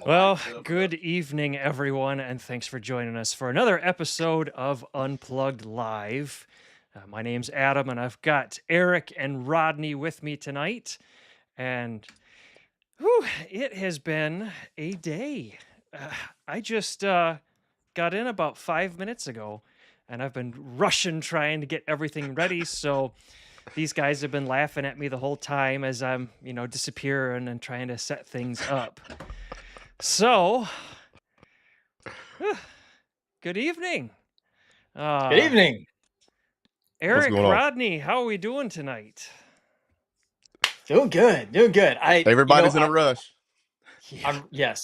Well, good evening, everyone, and thanks for joining us for another episode of Unplugged Live. My name's Adam, and I've got Eric and Rodney with me tonight. And whew, it has been a day. Uh, I just got in about 5 minutes ago, and I've been rushing trying to get everything ready. So these guys have been laughing at me the whole time as I'm, disappearing and trying to set things up. So, good evening. Good evening. Eric, going on? Rodney, how are we doing tonight? Doing good. Doing good. Everybody's in a rush. I'm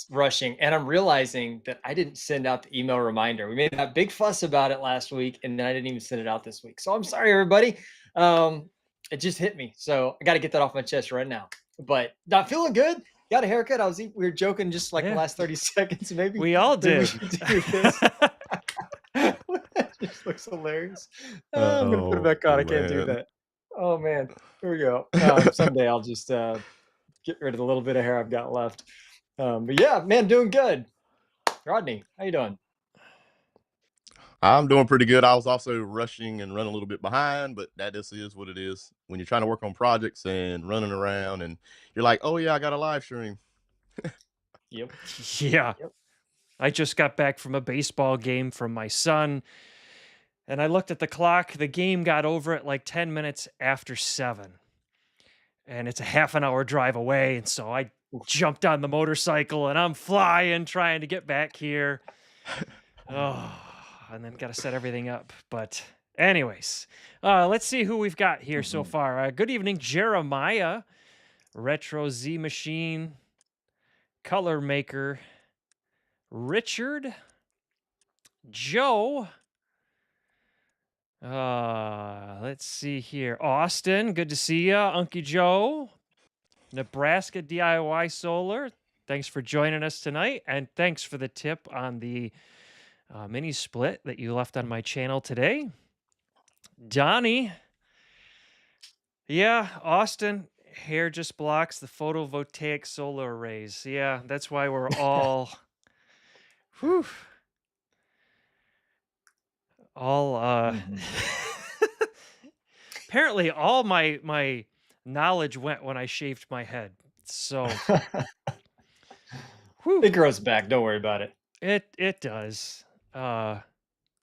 rushing, and I'm realizing that I didn't send out the email reminder. We made that big fuss about it last week, and then I didn't even send it out this week. So I'm sorry, everybody. It just hit me, so I got to get that off my chest right now. But not feeling good. Got a haircut. We were joking just like the last 30 seconds. Maybe we all did. We should do this. It just looks hilarious. I'm gonna put it back on. I can't do that. Oh man, here we go. Someday I'll just get rid of the little bit of hair I've got left. But yeah, man, doing good. Rodney, how you doing? I'm doing pretty good. I was also rushing and running a little bit behind, but that just is what it is. When you're trying to work on projects and running around and you're like, oh yeah, I got a live stream. Yep. Yeah. Yep. I just got back from a baseball game from my son, and I looked at the clock. The game got over at like 10 minutes after 7. And it's a half an hour drive away. And so I jumped on the motorcycle and I'm flying, trying to get back here. Oh, and then got to set everything up. But anyways, let's see who we've got here so far. Good evening, Jeremiah, Retro Z Machine, Color Maker, Richard, Joe. Let's see here. Austin, good to see ya. Unky Joe, Nebraska DIY Solar. Thanks for joining us tonight, and thanks for the tip on the mini split that you left on my channel today. Donnie. Yeah, Austin, hair just blocks the photovoltaic solar arrays. Yeah, that's why we're all whew. All apparently all my knowledge went when I shaved my head. So it grows back, don't worry about it. It does.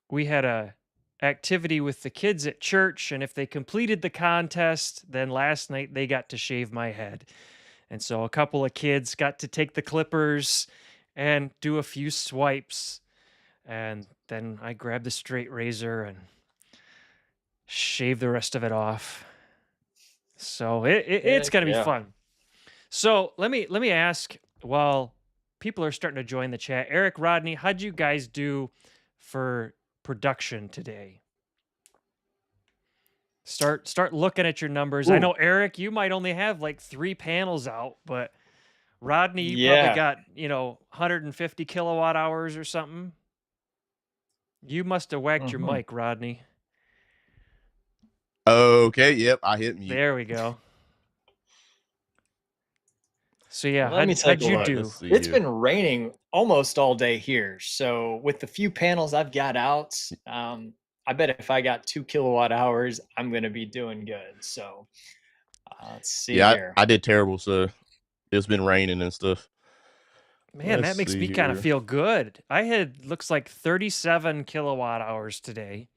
We had a activity with the kids at church, and if they completed the contest, then last night they got to shave my head. And so a couple of kids got to take the clippers and do a few swipes, and then I grabbed the straight razor and shave the rest of it off. So it's gonna be fun. So let me ask, while people are starting to join the chat, Eric, Rodney, how'd you guys do for production today? Start looking at your numbers. Ooh. I know, Eric, you might only have like 3 panels out, but Rodney, you probably got 150 kilowatt hours or something. You must have whacked your mic, Rodney. Okay, yep, I hit mute. There we go. So yeah, how'd you do? It's been raining almost all day here. So with the few panels I've got out, I bet if I got 2 kilowatt hours, I'm going to be doing good. So let's see here. I did terrible. So it's been raining and stuff. Man, that makes me kind of feel good. I had, looks like 37 kilowatt hours today.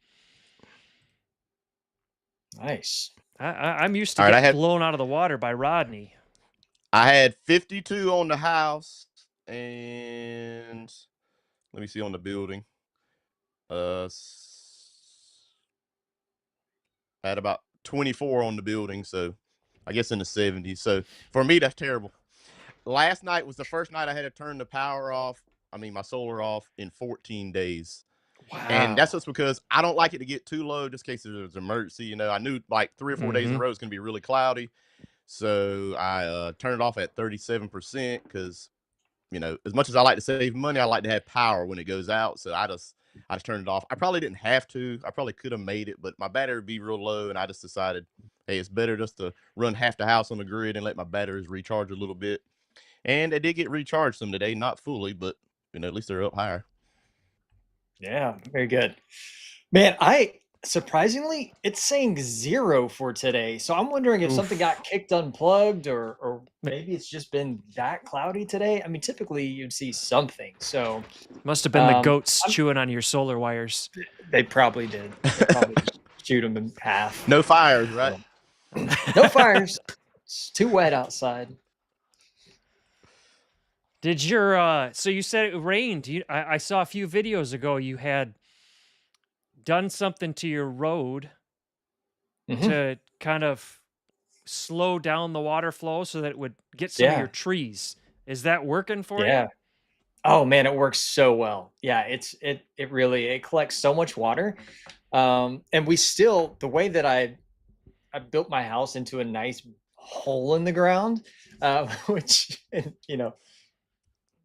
Nice. I'm used to getting blown out of the water by Rodney. I had 52 on the house, and let me see on the building. I had about 24 on the building, so I guess in the 70s. So for me, that's terrible. Last night was the first night I had to turn the power off. I mean, my solar off in 14 days. Wow. And that's just because I don't like it to get too low, just in case there's an emergency. I knew like 3 or 4 days in a row it's going to be really cloudy. So I turned it off at 37% because, as much as I like to save money, I like to have power when it goes out. So I just turned it off. I probably didn't have to. I probably could have made it, but my battery would be real low. And I just decided, hey, it's better just to run half the house on the grid and let my batteries recharge a little bit. And they did get recharged some today, not fully, but at least they're up higher. Yeah, very good. Man, I surprisingly, it's saying 0 for today. So I'm wondering if something got Oof. kicked unplugged or maybe it's just been that cloudy today. I mean, typically you'd see something. So Must have been the um, goats chewing on your solar wires. they probably did. They probably just shoot them in half. No fires, right? So, no fires. It's too wet outside. Did your so you said it rained. I saw a few videos ago you had done something to your road Mhm. to kind of slow down the water flow so that it would get some of your Yeah. trees. Is that working for Yeah. you? Oh man, it works so well. Yeah, it really it collects so much water. And we still the way that I built my house into a nice hole in the ground, which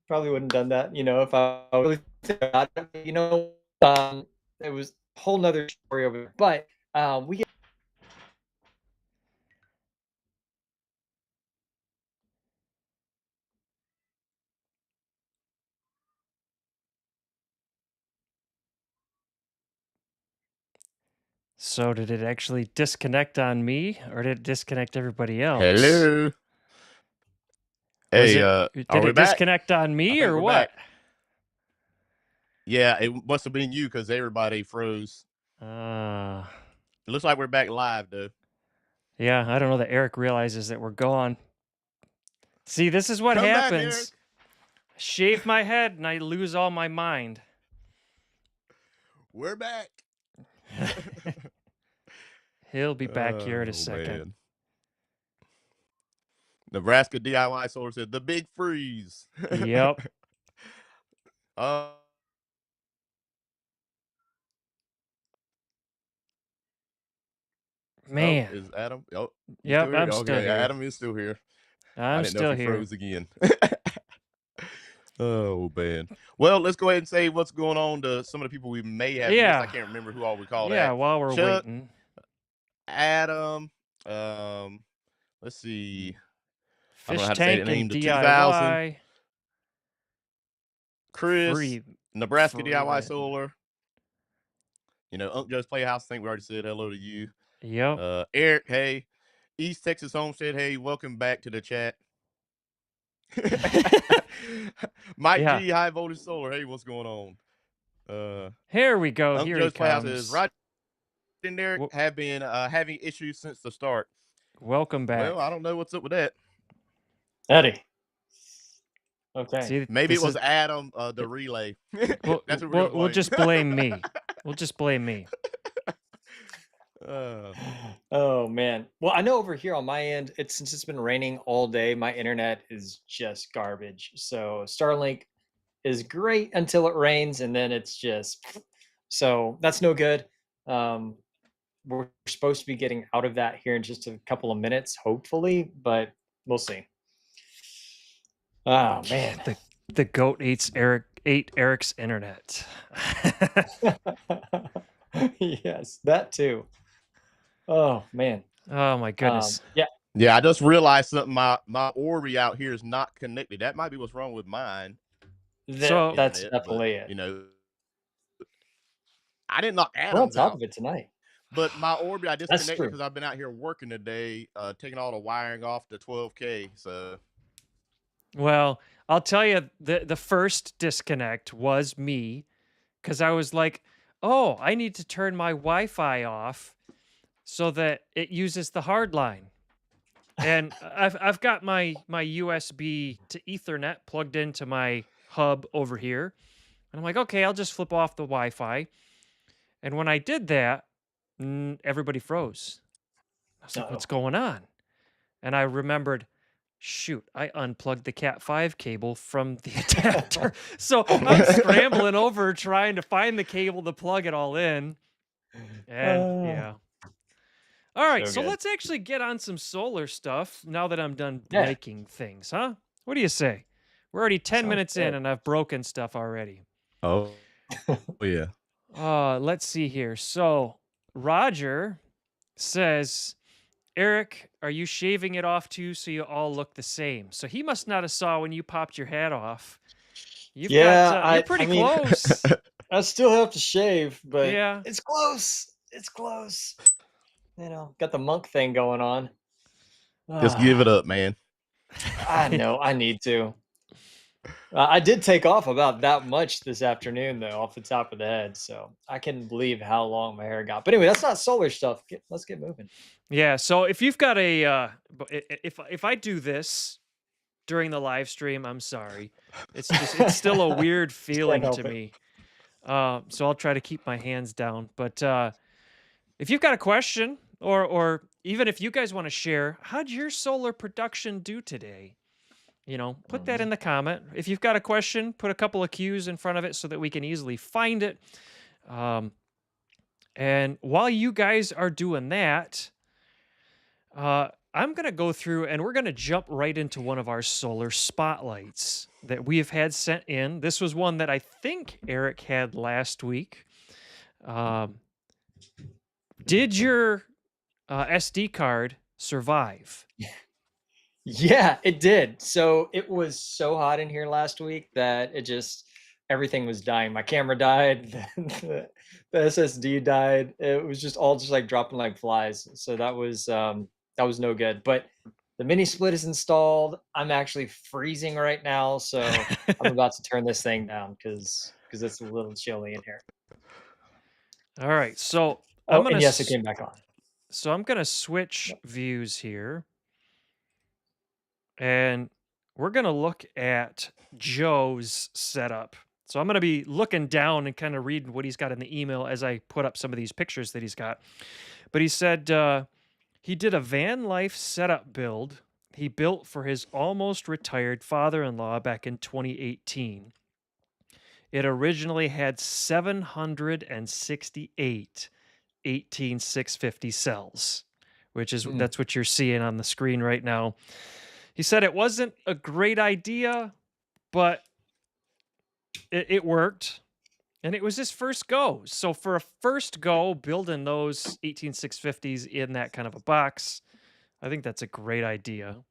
probably wouldn't have done that, if I really think about it. It was a whole nother story over there. But we get So did it actually disconnect on me or did it disconnect everybody else? Hello. Was Hey, it are did we it back? disconnect on I me think or we're back. what? Yeah, it must have been you because everybody froze. Uh It looks like we're back live, though. yeah, I don't know that Eric realizes that we're gone. See, this is what Come back, Eric. happens. Shave my head and I lose all my mind. We're back. He'll be back here in a Oh, second. man. Nebraska DIY Solar said the big freeze. Yep. uh, oh, Man. is Adam? Oh, you still Yep, here? I'm still Okay, here. Adam is still here. I I'm didn't know if still he here. froze again. Oh, man. Well, let's go ahead and say what's going on to some of the people we may have missed. I Yeah. can't remember who all we called Yeah, that. while we're Chuck, waiting. Adam, um, let's see. I don't know Fish how to say the tank name. and The 2000, DIY. Chris, Free Nebraska free DIY rent. Solar. Unc Joe's Playhouse. I think we already said hello to you. Yep. Eric, hey. East Texas Homestead, hey, welcome back to the chat. Mike Yeah. G, High Voltage Solar, hey, what's going on? Here we go. Unc Here he Joe's Playhouse says, comes. Roger and Eric have been having issues since the start. Welcome back. Well, I don't know what's up with that. Eddie. Okay. See, Maybe it this was is Adam, the relay. we'll, That's what we're we'll, gonna we'll blame. just blame me. We'll just blame me. Oh man. Well, I know over here on my end, since it's been raining all day, my internet is just garbage. So Starlink is great until it rains, and then it's just so that's no good. Um, we're supposed to be getting out of that here in just a couple of minutes, hopefully, but we'll see. Oh man. The goat ate Eric's internet. Yes, that too. Oh man. Oh my goodness. Yeah. Yeah, I just realized something. My Orbi out here is not connected. That might be what's wrong with mine. So That's Internet, but definitely it. I didn't knock We're on Adams top out. of it tonight. But my Orbi, I That's disconnected true. because I've been out here working today, taking all the wiring off the 12K. So, well, I'll tell you the first disconnect was me because I was like, oh, I need to turn my Wi-Fi off so that it uses the hard line. And I've got my USB to Ethernet plugged into my hub over here. And I'm like, okay, I'll just flip off the Wi-Fi. And when I did that, everybody froze. I was like, what's going on? And I remembered, shoot, I unplugged the Cat 5 cable from the adapter. So I'm scrambling over trying to find the cable to plug it all in. And yeah. All right, so good. let's actually get on some solar stuff now that I'm done Yeah. breaking things, huh? What do you say? We're already 10 Sounds minutes in good. and I've broken stuff already. oh yeah. Let's see here. So Roger says Eric, are you shaving it off too so you all look the same? So he must not have saw when you popped your hat off. You've got, Yeah, you're I pretty mean, close. I still have to shave, but Yeah. it's close. It's close. Got the monk thing going on. Just give it Ah, up, man. I know I need to. I did take off about that much this afternoon, though, off the top of the head. So I can believe how long my hair got. But anyway, that's not solar stuff. Let's get moving. Yeah, so if you've got a if I do this during the live stream, I'm sorry. It's still a weird Just can't feeling to help it. me. So I'll try to keep my hands down. But if you've got a question, or even if you guys want to share, how'd your solar production do today? Put that Mhm. in the comment. If you've got a question, put a couple of cues in front of it so that we can easily find it. Um, and while you guys are doing that, I'm going to go through and we're going to jump right into one of our solar spotlights that we have had sent in. This was one that I think Eric had last week. Um, did your SD card survive? Yeah, it did. So it was so hot in here last week that everything was dying. My camera died, the SSD died. It was just all just like dropping like flies. So that was no good. But the mini split is installed. I'm actually freezing right now, so I'm about to turn this thing down because it's a little chilly in here. All right, so I'm Oh, gonna and yes, it s- came back on. so I'm gonna switch Yep. views here, and we're gonna look at Joe's setup. So I'm gonna be looking down and kind of reading what he's got in the email as I put up some of these pictures that he's got. But he said he did a van life setup build he built for his almost retired father-in-law back in 2018. It originally had 768 18650 cells, which is Mm. that's what you're seeing on the screen right now. He said it wasn't a great idea, but it worked. And it was his first go. So for a first go building those 18650s in that kind of a box, I think that's a great idea.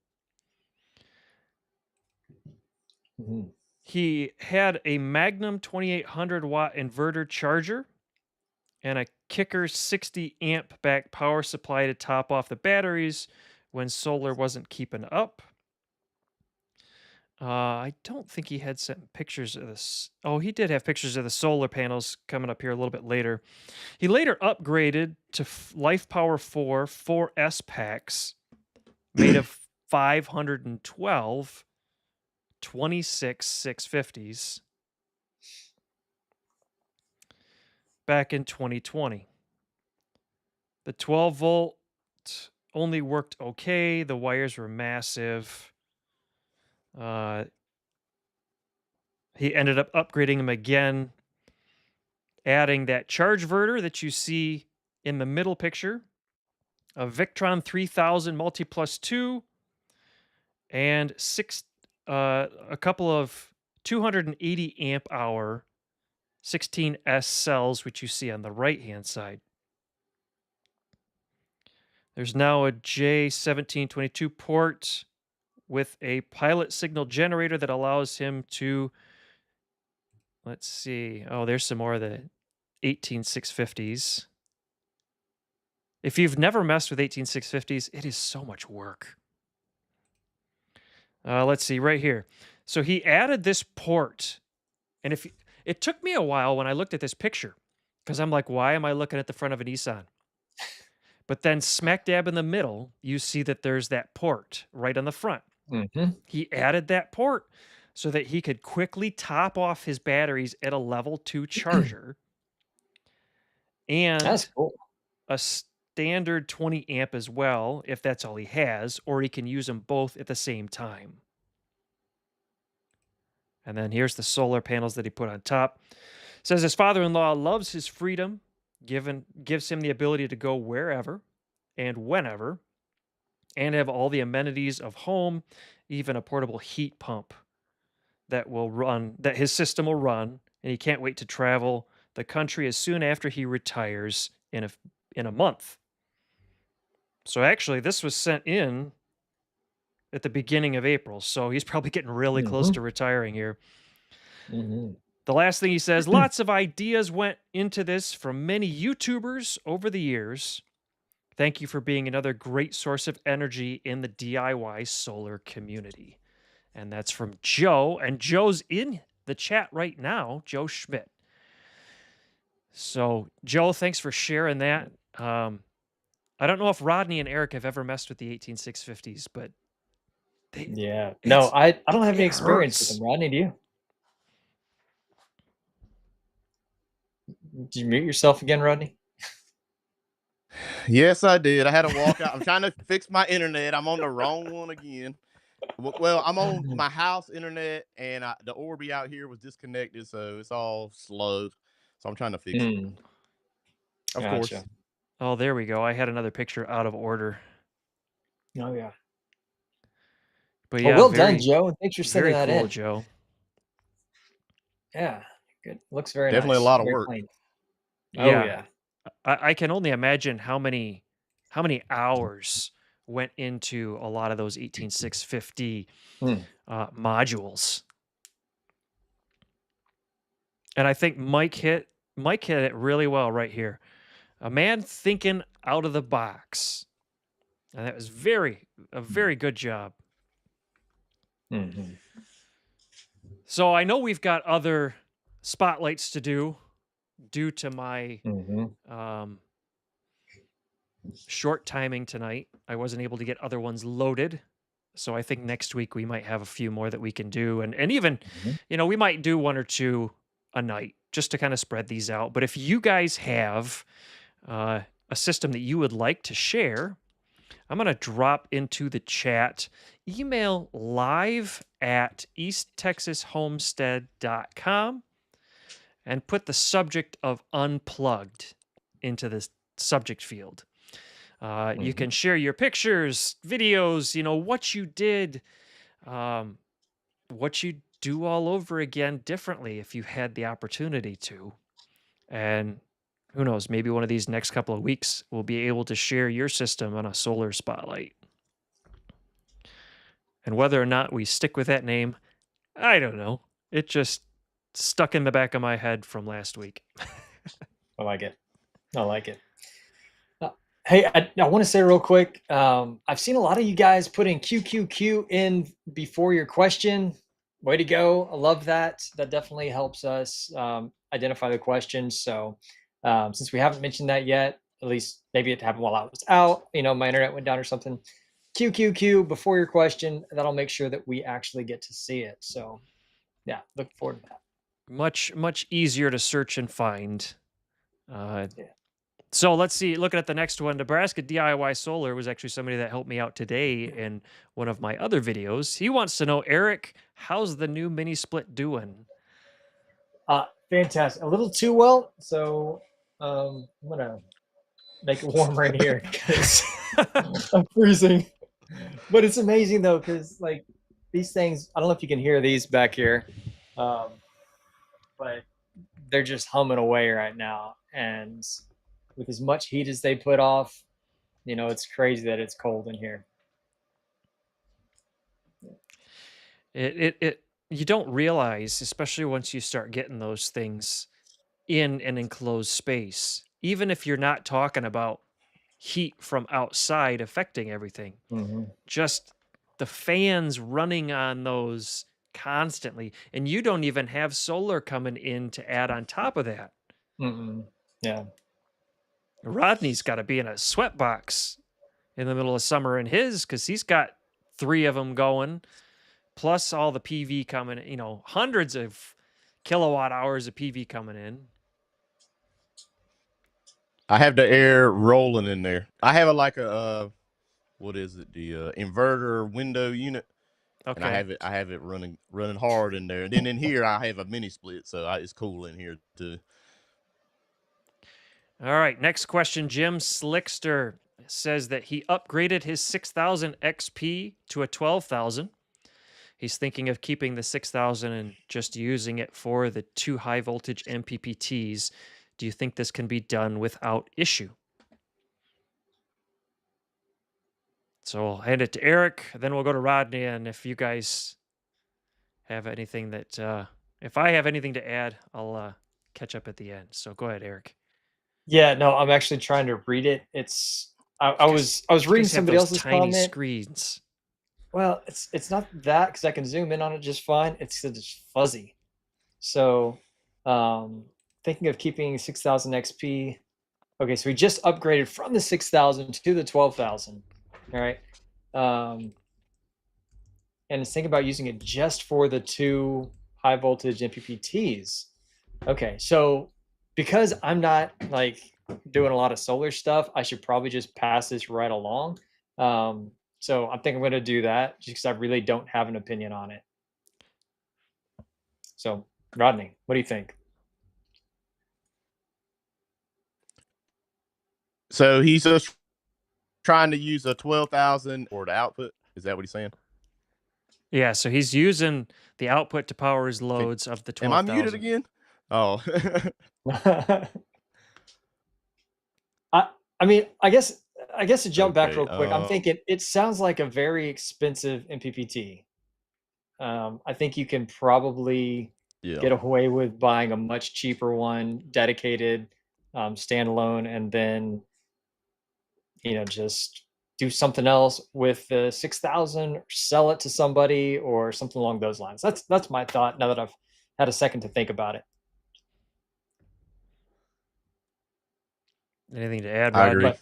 Mhm. He had a Magnum 2800 watt inverter charger and a Kicker 60 amp back power supply to top off the batteries when solar wasn't keeping up. I don't think he had sent pictures of this. Oh, he did have pictures of the solar panels coming up here a little bit later. He later upgraded to Life Power 4 4S packs made of 512 26 650s back in 2020. The 12 volt only worked okay. The wires were massive. Uh, he ended up upgrading them again, adding that charge verter that you see in the middle picture, a Victron 3000 Multi Plus 2, and a couple of 280 amp hour 16S cells, which you see on the right hand side. There's now a J1722 port with a pilot signal generator that allows him to, let's see. Oh, there's some more of the 18650s. If you've never messed with 18650s, it is so much work. Let's see right here. So he added this port, and if it took me a while when I looked at this picture, because I'm like, why am I looking at the front of a Nissan? But then smack dab in the middle, you see that there's that port right on the front. Mhm. He added that port so that he could quickly top off his batteries at a level 2 charger That's and cool. a standard 20 amp as well, if that's all he has, or he can use them both at the same time. And then here's the solar panels that he put on top. Says his father-in-law loves his freedom, gives him the ability to go wherever and whenever, and have all the amenities of home, even a portable heat pump that his system will run, and he can't wait to travel the country as soon after he retires in a month. So actually, this was sent in at the beginning of April, so he's probably getting really close Mhm. to retiring here. Mhm. The last thing he says, lots of ideas went into this from many YouTubers over the years. Thank you for being another great source of energy in the DIY solar community. And that's from Joe. And Joe's in the chat right now, Joe Schmidt. So, Joe, thanks for sharing that. I don't know if Rodney and Eric have ever messed with the 18650s, but they Yeah. No, it's I don't have any it experience with them. hurts. Rodney, do you? Did you mute yourself again, Rodney? Yes, I did. I had to walk out. I'm trying to fix my internet. I'm on the wrong one again. Well, I'm on my house internet, and the Orbi out here was disconnected, so it's all slow. So I'm trying to fix it. Mm, Of course. gotcha. Oh, there we go. I had another picture out of order. Oh yeah. But Well, yeah, well done, very, Joe, and thanks for sending very that cool, in. Joe. Yeah, good. Looks very Definitely a nice. lot of Very work. clean. Oh Yeah. yeah. I can only imagine how many hours went into a lot of those 18650 Mm, modules. And I think Mike hit it really well right here. A man thinking out of the box. And that was a very good job. mhm, So I know we've got other spotlights to do due to my mhm, um, short timing tonight. I wasn't able to get other ones loaded. So I think next week we might have a few more that we can do. And even, mhm. we might do one or two a night just to kind of spread these out. But if you guys have a system that you would like to share, I'm going to drop into the chat email live at easttexashomestead.com and put the subject of unplugged into this subject field. You Mhm. can share your pictures, videos, what you did, um, what you do all over again differently if you had the opportunity to. And who knows, maybe one of these next couple of weeks we'll be able to share your system on a solar spotlight. And whether or not we stick with that name, I don't know. It just stuck in the back of my head from last week. I like it. I like it. Uh, Hey, I want to say real quick. I've seen a lot of you guys putting QQQ in before your question. Way to go! I love that. That definitely helps us identify the questions. So, since we haven't mentioned that yet, at least maybe it happened while I was out. My internet went down or something. QQQ before your question. That'll make sure that we actually get to see it. So, yeah, look forward to that. Much easier to search and find. Uh, Yeah. so let's see. Looking at the next one, Nebraska DIY Solar was actually somebody that helped me out today in one of my other videos. He wants to know, Eric, how's the new mini split doing? Fantastic. A little too well. So, I'm gonna make it warmer in here because I'm freezing. But it's amazing though, because like these things, I don't know if you can hear these back here, um, but they're just humming away right now. And with as much heat as they put off, it's crazy that it's cold in here. It you don't realize, especially once you start getting those things in an enclosed space, even if you're not talking about heat from outside affecting everything, Mm-hmm. just the fans running on those constantly, and you don't even have solar coming in to add on top of that. Mm-mm. Yeah. Rodney's got to be in a sweatbox in the middle of summer in his because he's got three of them going, plus all the PV coming, hundreds of kilowatt hours of PV coming in. I have the air rolling in there. I have like a what is it? The inverter window unit, and I Okay. have it running hard in there. And then in here I have a mini split, so it's cool in here too. All right. Next question. Jim Slickster says that he upgraded his 6000 XP to a 12,000. He's thinking of keeping the 6000 and just using it for the two high voltage MPPTs. Do you think this can be done without issue? So I'll hand it to Eric, then we'll go to Rodney, and if you guys have anything that, if I have anything to add, I'll catch up at the end. So go ahead, Eric. Yeah, no, I'm actually trying to read it. It's I You guys, was you reading guys have somebody those else's tiny comment. screens. Well, it's not that because I can zoom in on it just fine. It's that it's fuzzy. So, thinking of keeping 6000 XP. Okay, so we just upgraded from the 6000 to the 12,000. All right. And it's thinking about using it just for the 2 high voltage MPPTs. Okay, so because I'm not like doing a lot of solar stuff, I should probably just pass this right along. So I'm thinking I'm going to do that just because I really don't have an opinion on it. So, Rodney, what do you think? So he's just trying to use a 12,000 or the output. Is that what he's saying? Yeah, so he's using the output to power his Can, loads of the am I muted 12,000. again? Oh, I mean, I guess to jump back okay. real quick, I'm thinking it sounds like a very expensive MPPT. I think you can probably Yeah. get away with buying a much cheaper one, dedicated, standalone, and then just do something else with the 6000, or sell it to somebody, or something along those lines. That's my thought. Now that I've had a second to think about it. Anything to add, I agree. Rodney?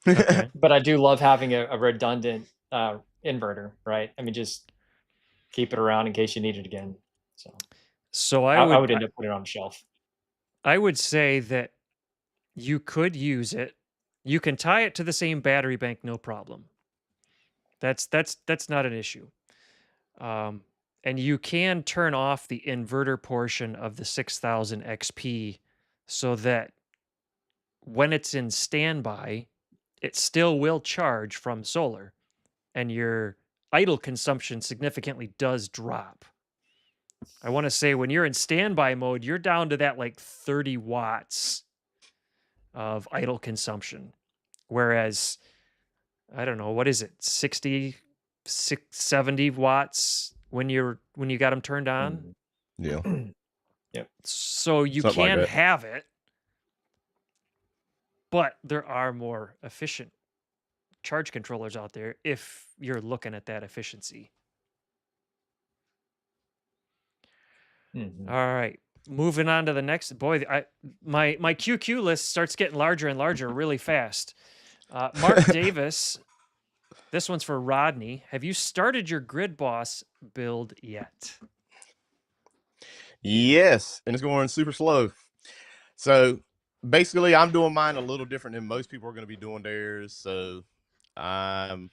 Okay. But I do love having a redundant inverter, right? I mean, just keep it around in case you need it again. So I I would would end up putting it on the shelf. I would say that you could use it. You can tie it to the same battery bank, no problem. That's not an issue. And you can turn off the inverter portion of the 6000 XP so that when it's in standby, it still will charge from solar and your idle consumption significantly does drop. I want to say when you're in standby mode, you're down to that like 30 watts of idle consumption. Whereas, I don't know, what is it? 60, 70 watts when you got them turned on. Yeah. Yep. So you Something like can that. have it, but there are more efficient charge controllers out there if you're looking at that efficiency. Mhm. All right. Moving on to the next. Boy, my QQ list starts getting larger and larger really fast. Mark Davis, this one's for Rodney. Have you started your Grid Boss build yet? Yes, and it's going super slow. So basically, I'm doing mine a little different than most people are going to be doing theirs. So I'm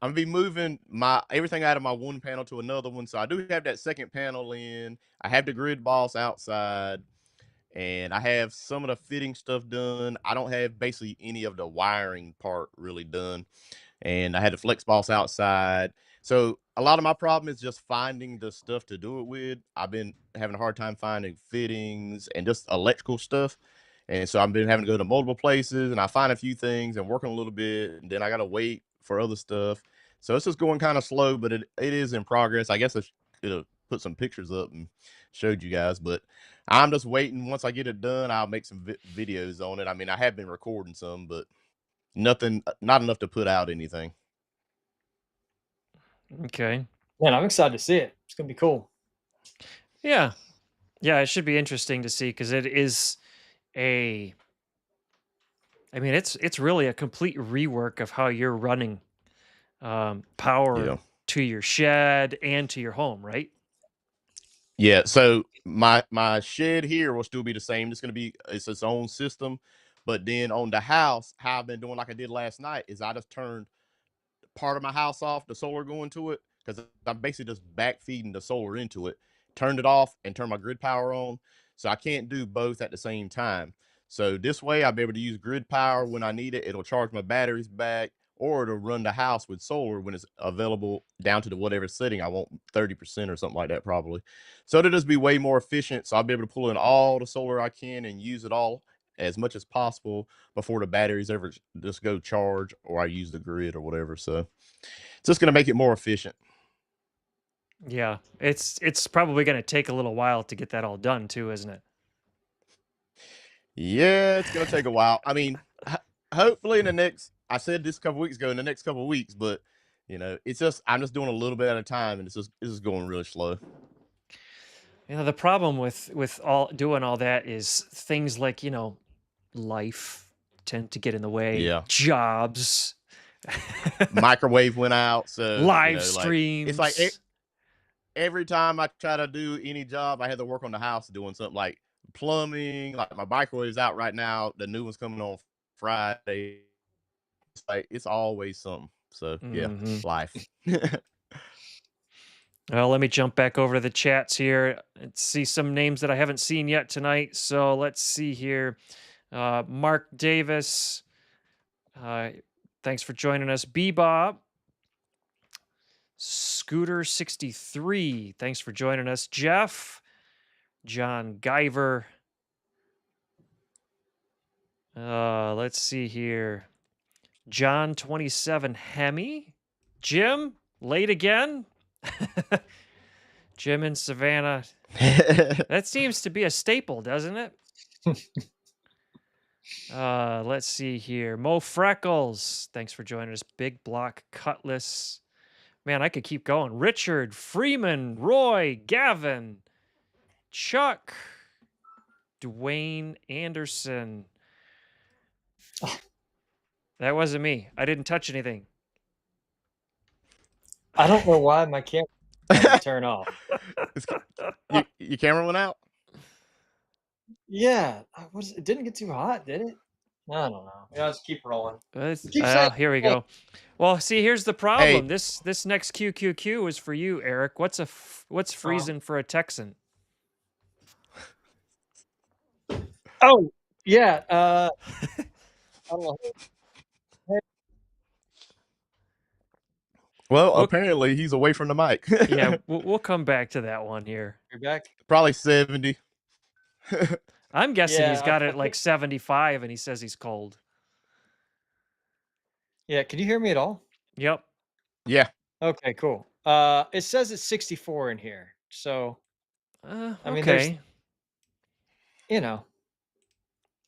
gonna be moving my everything out of my one panel to another one. So I do have that second panel in. I have the Grid Boss outside, and I have some of the fitting stuff done. I don't have basically any of the wiring part really done, and I had the Flex Boss outside. So a lot of my problem is just finding the stuff to do it with. I've been having a hard time finding fittings and just electrical stuff. And so I've been having to go to multiple places and I find a few things and working a little bit, and then I gotta wait for other stuff. So it's just going kind of slow, but it is in progress. I guess I could have put some pictures up and showed you guys, but I'm just waiting. Once I get it done, I'll make some videos on it. I mean, I have been recording some, but nothing, not enough to put out anything. Okay. Man, I'm excited to see it. It's gonna be cool. Yeah. Yeah, it should be interesting to see because it is a I mean, it's really a complete rework of how you're running power Yeah. to your shed and to your home, right? Yeah, so my shed here will still be the same. It's gonna be it's its own system, but then on the house, how I've been doing like I did last night is I just turned part of my house off, the solar going to it, because I'm basically just back feeding the solar into it. Turned it off and turned my grid power on. So I can't do both at the same time. So this way I'll be able to use grid power when I need it. It'll charge my batteries back, or it'll run the house with solar when it's available down to the whatever setting I want, 30% or something like that, probably. So it'll just be way more efficient. So I'll be able to pull in all the solar I can and use it all as much as possible before the batteries ever just go charge, or I use the grid or whatever. So it's just going to make it more efficient. Yeah, it's probably going to take a little while to get that all done too, isn't it? Yeah, it's going to take a while. I mean, hopefully in the next, I said this a couple weeks ago, in the next couple of weeks, but it's just, I'm just doing a little bit at a time, and it's just going really slow. The problem with all doing all that is things like, life tend to get in the way, Yeah. jobs, Microwave went out. So, live like, it's like streams. every time I try to do any job, I had to work on the house doing something like plumbing. Like my microwave's out right now. The new one's coming on Friday. It's like it's always something. So yeah, hmm life. Well, let me jump back over to the chats here and see some names that I haven't seen yet tonight. So let's see here. Mark Davis, thanks for joining us. Bebob, Scooter63, thanks for joining us. Jeff, John Guyver. Let's see here. John 27 Hemi. Jim, late again. Jim in Savannah. That seems to be a staple, doesn't it? Let's see here. Mo Freckles, thanks for joining us. Big Block Cutlass. Man, I could keep going. Richard, Freeman, Roy, Gavin, Chuck, Dwayne Anderson. That wasn't me. I didn't touch anything. I don't know why my camera had to turn off. Your camera went out? Yeah, it didn't get too hot, did it? I don't know. Yeah, let's keep rolling. Keep Well, saying here we go. Well, see, here's the Hey, problem. This next QQQ is for you, Eric. What's freezing for a Texan? Oh, yeah. I don't know. well, We'll, apparently he's away from the mic. yeah, we'll come back to that one here. You're back. Probably 70. I'm guessing he's Yeah, got it at like 75 and he says he's cold. yeah. Can you hear me at all? Yep. Yeah. Okay, cool. It says it's 64 in here. So, I mean, there's, Okay. and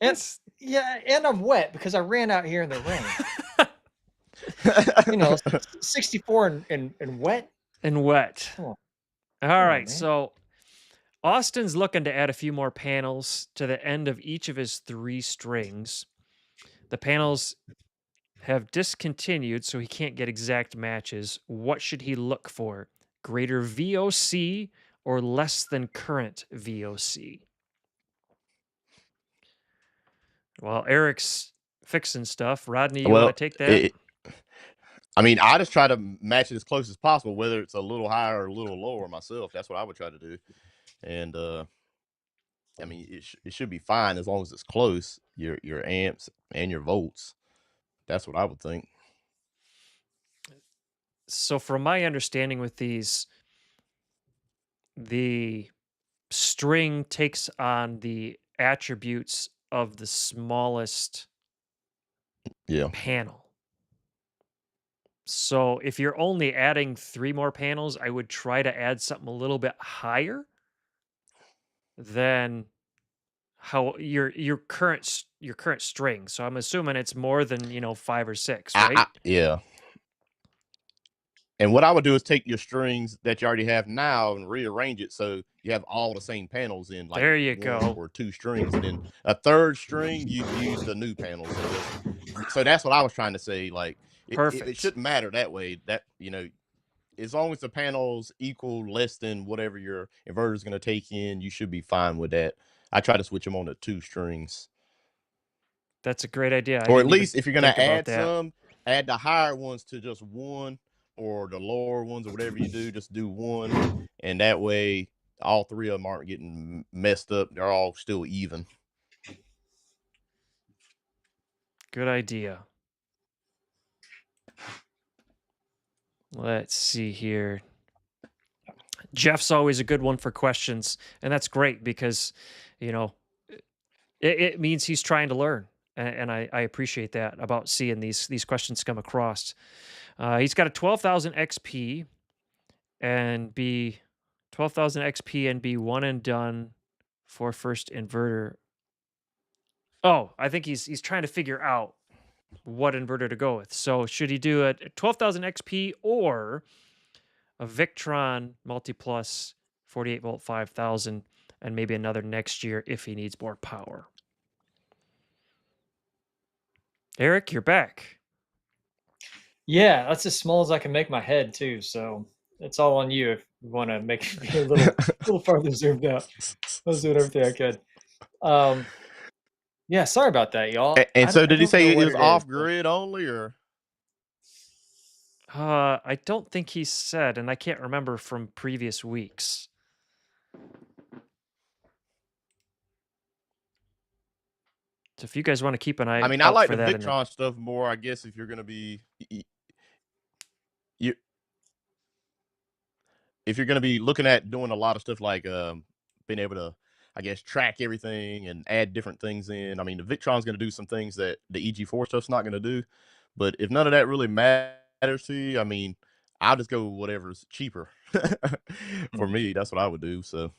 That's yeah, and I'm wet because I ran out here in the rain. 64 and wet. and wet. Come on, All come on, right, man. so Austin's looking to add a few more panels to the end of each of his 3 strings. The panels have discontinued, so he can't get exact matches. What should he look for? Greater VOC or less than current VOC? Well, Eric's fixing stuff. Rodney, you want to Well, take that? I mean, I just try to match it as close as possible, whether it's a little higher or a little lower myself. That's what I would try to do. And I mean, it should be fine as long as it's close. Your amps and your volts. That's what I would think. So, from my understanding with these, the string takes on the attributes of the smallest Yeah. panel. So if you're only adding 3 more panels, I would try to add something a little bit higher than how your current string. So I'm assuming it's more than 5 or 6, right? Yeah. And what I would do is take your strings that you already have now and rearrange it so you have all the same panels in, like There you 1 go. or 2 strings, and then a 3rd string you'd use the new panels. So that's what I was trying to say. Like it Perfect. shouldn't matter that way. That as long as the panels equal less than whatever your inverter is going to take in, you should be fine with that. I try to switch them on to 2 strings, That's a great idea. I or at didn't even least if you're going think to about add that. some, add the higher ones to just 1, or the lower ones, or whatever you do, just do 1, and that way all 3 of them aren't getting messed up. They're all still even. Good idea. Let's see here. Jeff's always a good one for questions, and that's great because, It means he's trying to learn, and I appreciate that about seeing these questions come across. He's got a 12,000 XP and be 12,000 XP and be one and done for first inverter. Oh, I think he's trying to figure out what inverter to go with. So should he do a 12,000 XP or a Victron Multi-Plus 48 volt 5,000 and maybe another next year if he needs more power? Eric, you're back. Yeah, that's as small as I can make my head too. So it's all on you if you want to make me a little farther zoomed out. I was doing everything I could. Um, yeah, sorry about that, y'all. And so, I did he don't know say it what was it is, off but grid only, or I don't think he said, and I can't remember from previous weeks. So if you guys want to keep an I eye mean, I out like for the that in the Victron stuff more. I guess if you're gonna be you if you're gonna be looking at doing a lot of stuff like being able to, I guess, track everything and add different things in. I mean, the Victron's gonna do some things that the EG4 stuff's not gonna do. But if none of that really matters to you, I mean, I'll just go with whatever's cheaper. For Mhm. me, that's what I would do. So,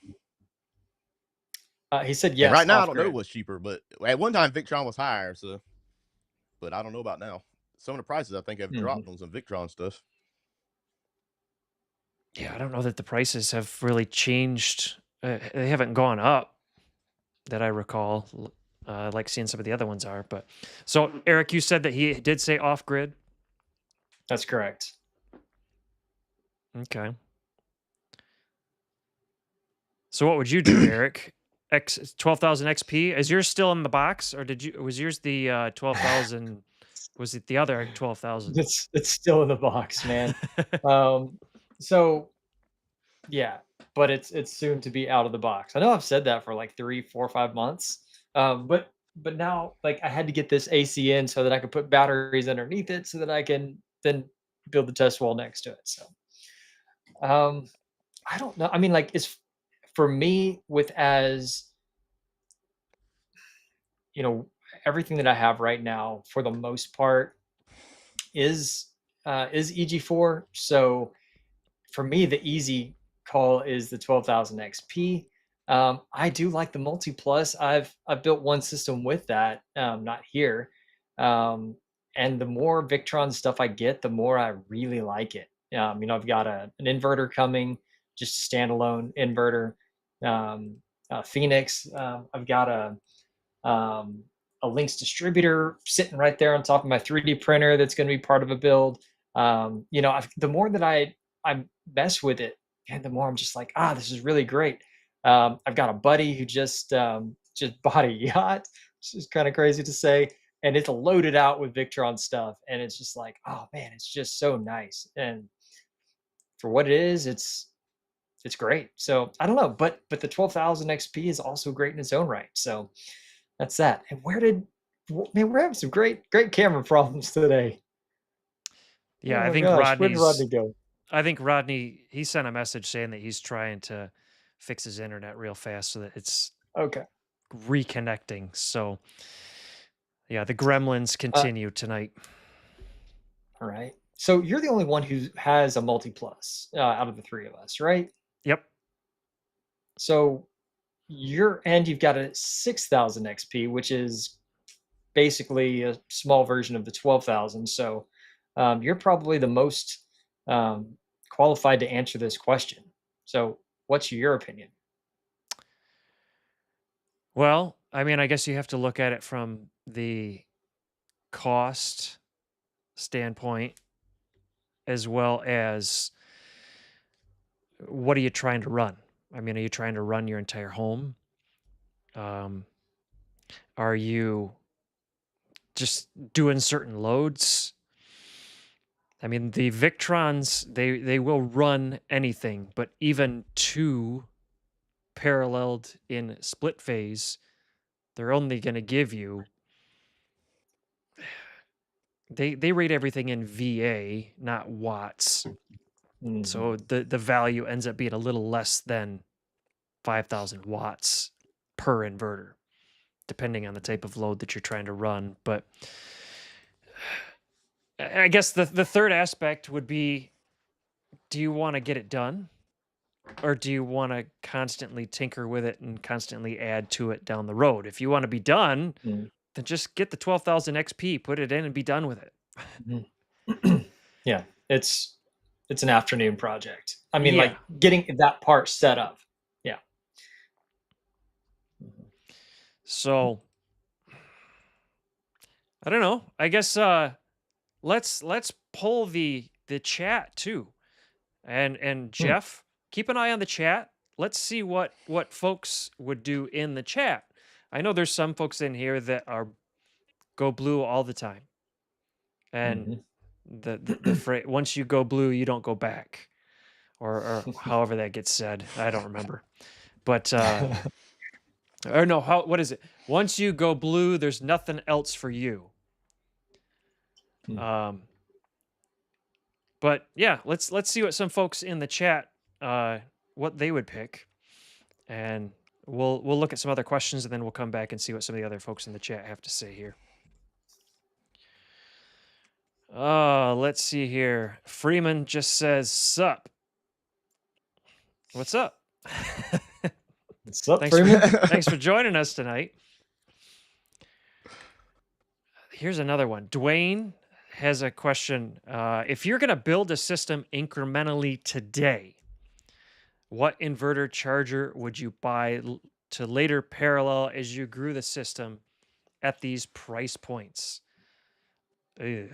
He said and yes, right now I off don't know grid. what's cheaper, but at one time Victron was higher. So, but I don't know about now. Some of the prices I think have Mhm. dropped on some Victron stuff. Yeah, I don't know that the prices have really changed. They haven't gone up that I recall, like seeing some of the other ones are. But so, Eric, you said that he did say off grid. That's correct. Okay. So what would you do, Eric? X 12,000 XP. Is yours still in the box, or was yours the 12,000? Was it the other 12,000? It's still in the box, man. Um, so yeah, but it's soon to be out of the box. I know I've said that for like 3, 4, 5 months. But now like I had to get this AC in so that I could put batteries underneath it so that I can then build the test wall next to it. So um I don't know. I mean, like it's for me with as you know, everything that I have right now for the most part is is EG4. So for me, the easy call is the 12,000 XP. I do like the Multi Plus. I've built one system with that, not here. Um, and the more Victron stuff I get, the more I really like it. I've got an inverter coming, just standalone inverter. Um, Phoenix. I've got um, a Lynx distributor sitting right there on top of my 3D printer that's going to be part of a build. The more that I mess with it, and the more I'm just like, this is really great. I've got a buddy who just bought a yacht, which is kind of crazy to say, and it's loaded out with Victron stuff, and it's just like, oh man, it's just so nice. And for what it is, it's great. So I don't know, but the 12,000 XP is also great in its own right. So that's that. And man, we're having some great camera problems today. Yeah, Oh my gosh, where did Rodney go? I think Rodney, he sent a message saying that he's trying to fix his internet real fast so that it's Okay. reconnecting. So, yeah, the gremlins Uh, continue tonight. all right. So you're the only one who has a multi plus out of the three of us, right? Yep. So you've got a 6,000 XP, which is basically a small version of the 12,000. So you're probably the most qualified to answer this question. So what's your opinion? Well, I mean, I guess you have to look at it from the cost standpoint as well as what are you trying to run? I mean, are you trying to run your entire home? Um, are you just doing certain loads? I mean, the Victrons, they will run anything, but even two paralleled in split phase, they're only going to give you they rate everything in VA, not watts. So Mhm. the value ends up being a little less than 5,000 watts per inverter. depending on the type of load that you're trying to run. But I guess the third aspect would be, do you want to get it done? Or do you want to constantly tinker with it and constantly add to it down the road? If you want to be done, Mm, then just get the 12,000 XP, put it in, and be done with it. mhm. Yeah, it's an afternoon project. I mean, Yeah. like getting that part set up. Yeah. So I don't know. I guess let's pull the chat too. And Hmm. Jeff, keep an eye on the chat. Let's see what folks would do in the chat. I know there's some folks in here that are go blue all the time. And Mhm. the phrase, once you go blue, you don't go back, or however that gets said. I don't remember. But or no, what is it? Once you go blue, there's nothing else for you. Hmm. But yeah, let's see what some folks in the chat what they would pick, and we'll look at some other questions, and then we'll come back and see what some of the other folks in the chat have to say here. Let's see here. Freeman just says, "Sup? What's up?" What's up, Thanks Freeman? thanks for joining us tonight. Here's another one. Dwayne has a question. If you're going to build a system incrementally today, what inverter charger would you buy to later parallel as you grew the system at these price points? Ugh.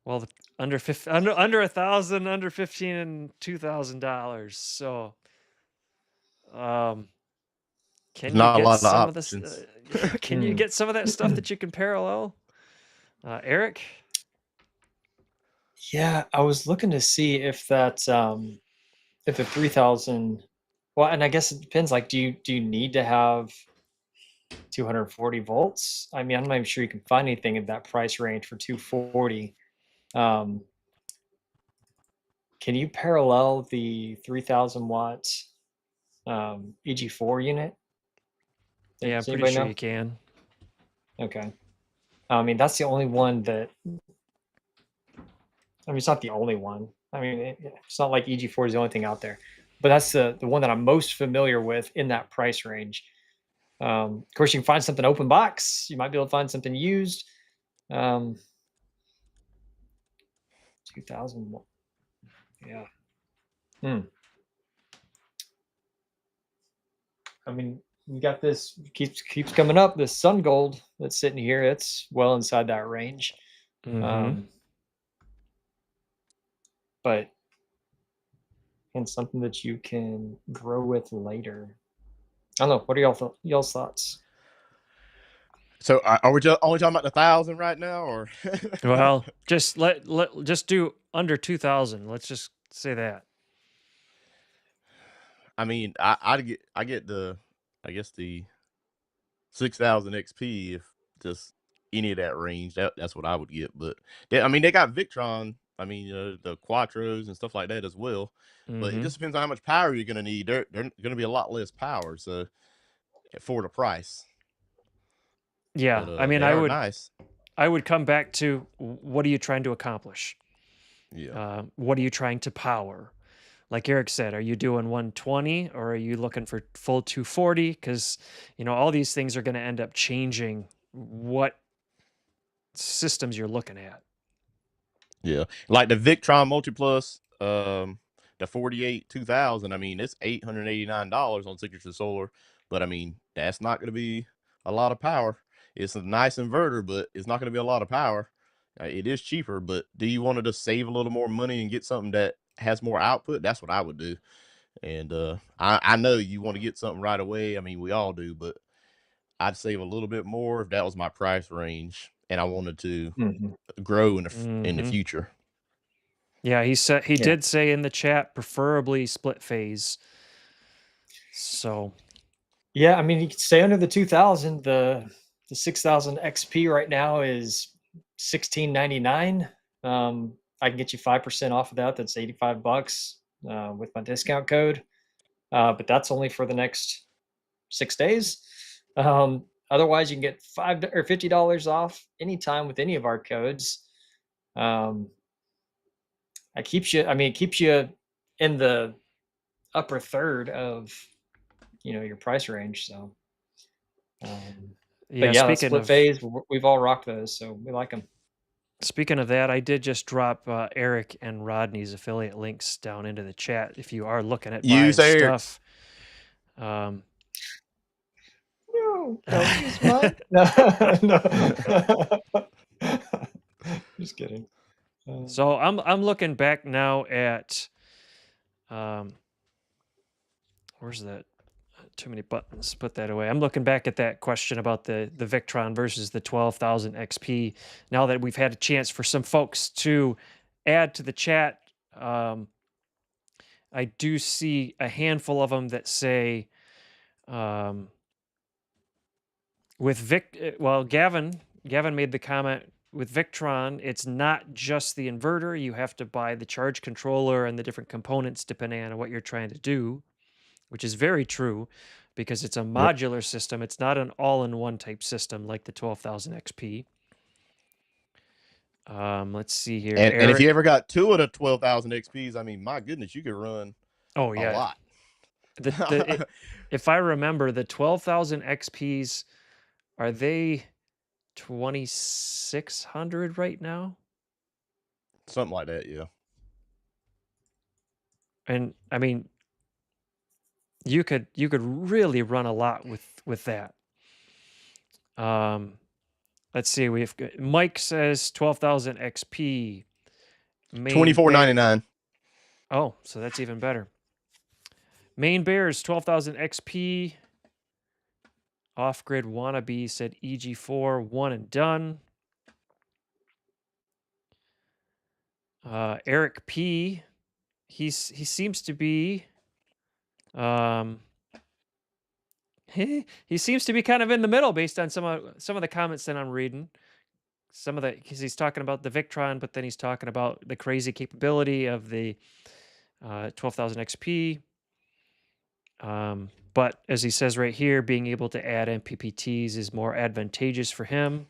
Well, under under 1,000, under 15, and $2,000. So, There's can you not a get lot of some of this? options. Can you Hmm. get some of that stuff that you can parallel? Eric? Yeah, I was looking to see if that if the 3,000, well, and I guess it depends, like, do you need to have 240 volts? I mean, I'm not even sure you can find anything in that price range for 240. Um, can you parallel the 3,000 watts EG4 unit? Yeah, I'm Does pretty anybody sure know? you can. Okay. I mean, that's the only one that, I mean, it's not the only one. I mean, it's not like EG4 is the only thing out there, but that's the one that I'm most familiar with in that price range. Of course, you can find something open box. You might be able to find something used. 2000. Yeah. Hmm. I mean, you got this keeps coming up. This sun gold that's sitting here. It's well inside that range. Mm-hmm. Um, but and something that you can grow with later. I don't know. What are y'all's thoughts? So are we just only talking about the 1,000 right now, or? Well, just just do under 2,000. Let's just say that. I mean, I get the, I guess the 6,000 XP if just any of that range. That's what I would get. But I mean, they got Victron. I mean, the Quattros and stuff like that as well. But it Mm-hmm. just depends on how much power you're gonna need. They're gonna be a lot less power, so for the price. Yeah, But I mean, they are nice. I would come back to, what are you trying to accomplish? Yeah. What are you trying to power? Like Eric said, are you doing 120 or are you looking for full 240? Because, all these things are going to end up changing what systems you're looking at. Yeah. Like the Victron Multiplus, the 48 2000, I mean, it's $889 on Signature Solar, but I mean, that's not going to be a lot of power. It's a nice inverter, but it's not going to be a lot of power. It is cheaper, but do you want to just save a little more money and get something that has more output? That's what I would do. And I know you want to get something right away. I mean, we all do, but I'd save a little bit more if that was my price range and I wanted to Mhm. grow in the Mm-hmm. future. Yeah, he Yeah. did say in the chat, preferably split phase. So, Yeah, I mean, you could stay under the 2,000. The 6,000 XP right now is 1699. I can get you 5% off of that. That's $85 with my discount code. But that's only for the next 6 days. Otherwise, you can get $5 or $50 off anytime with any of our codes. It keeps you, it keeps you in the upper third of, your price range. So, Yeah, but yeah, that speaking split of phase, we've all rocked those, so we like them. speaking of that, I did just drop Eric and Rodney's affiliate links down into the chat if you are looking at buying Use Eric's. stuff. No, don't use mine. No, no. Just kidding. So I'm looking back now at where's that? Too many buttons. Put that away. I'm looking back at that question about the Victron versus the 12,000 XP. Now that we've had a chance for some folks to add to the chat, I do see a handful of them that say, Gavin made the comment with Victron, it's not just the inverter. You have to buy the charge controller and the different components depending on what you're trying to do, which is very true because it's a Yep. modular system. It's not an all-in-one type system like the 12,000 XP. Let's see here. And if you ever got two of the 12,000 XPs, I mean, my goodness, you could run oh a yeah, lot. if I remember, the 12,000 XPs, are they 2,600 right now? Something like that, yeah. And I mean, you could really run a lot with that. Let's see. We've got, Mike says 12,000 XP. $24.99. Oh, so that's even better. Main Bears 12,000 XP. Off Grid Wannabe said EG4 one and done. Eric P. He seems to be. He seems to be kind of in the middle based on some of the comments that I'm reading. Because he's talking about the Victron, but then he's talking about the crazy capability of the 12,000 XP. But as he says right here, being able to add MPPTs is more advantageous for him.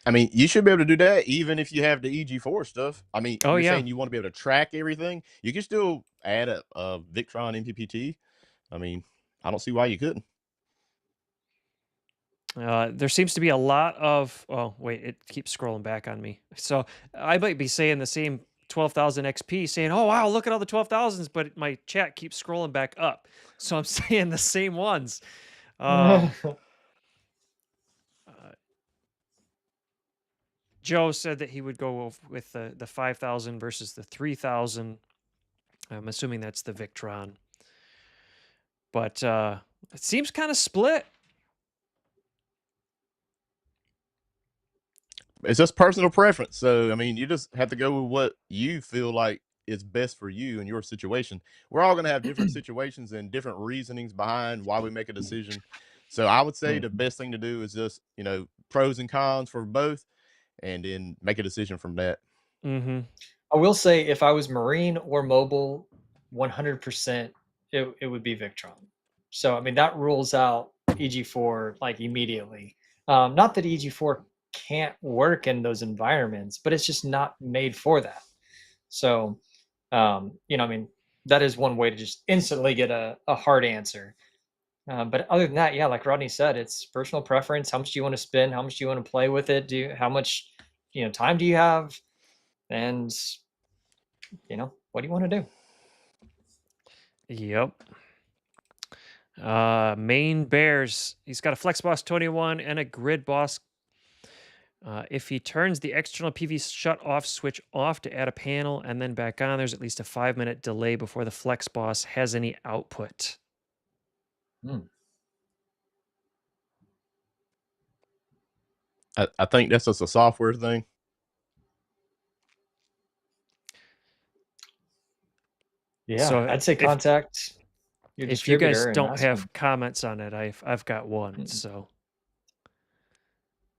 I mean, you should be able to do that even if you have the EG4 stuff. I mean, you're saying you want to be able to track everything. You can still add a Victron MPPT. I mean, I don't see why you couldn't. There seems to be a lot of... Oh, wait, it keeps scrolling back on me. So I might be saying the same 12,000 XP, saying, oh, wow, look at all the 12,000s, but my chat keeps scrolling back up. So I'm saying the same ones. Joe said that he would go with the 5,000 versus the 3,000. I'm assuming that's the Victron. But it seems kind of split. It's just personal preference. So, I mean, you just have to go with what you feel like is best for you in your situation. We're all going to have different situations and different reasonings behind why we make a decision. So I would say the best thing to do is just, pros and cons for both, and then make a decision from that. Mm-hmm. I will say, if I was Marine or mobile, 100%, it would be Victron. So, I mean, that rules out EG4 like immediately. Not that EG4 can't work in those environments, but it's just not made for that. So, I mean, that is one way to just instantly get a hard answer. But other than that, yeah, like Rodney said, it's personal preference. How much do you want to spend? How much do you want to play with it? How much, time do you have? And, what do you want to do? Yep. Main Bears. He's got a FlexBoss 21 and a Grid Boss. If he turns the external PV shut off switch off to add a panel and then back on, there's at least a 5-minute delay before the FlexBoss has any output. I think that's just a software thing. Yeah, so I'd say contact your distributor. If you guys don't have comments on it, I've got one. So,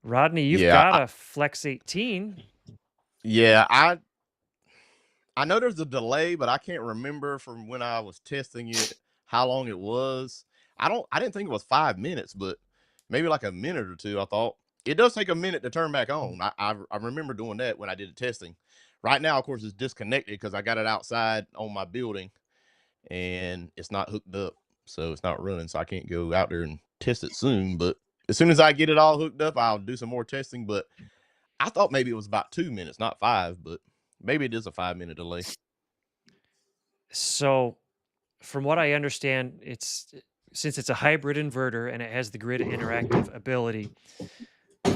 Rodney, you've got a Flex 18. Yeah, I know there's a delay, but I can't remember from when I was testing it how long it was. I didn't think it was 5 minutes, but maybe like a minute or two. I thought it does take a minute to turn back on. I remember doing that when I did the testing. Right now, of course, it's disconnected because I got it outside on my building and it's not hooked up, so it's not running. So I can't go out there and test it soon. But as soon as I get it all hooked up, I'll do some more testing. But I thought maybe it was about 2 minutes, not 5, but maybe it is a 5 minute delay. So, from what I understand, since it's a hybrid inverter and it has the grid interactive ability,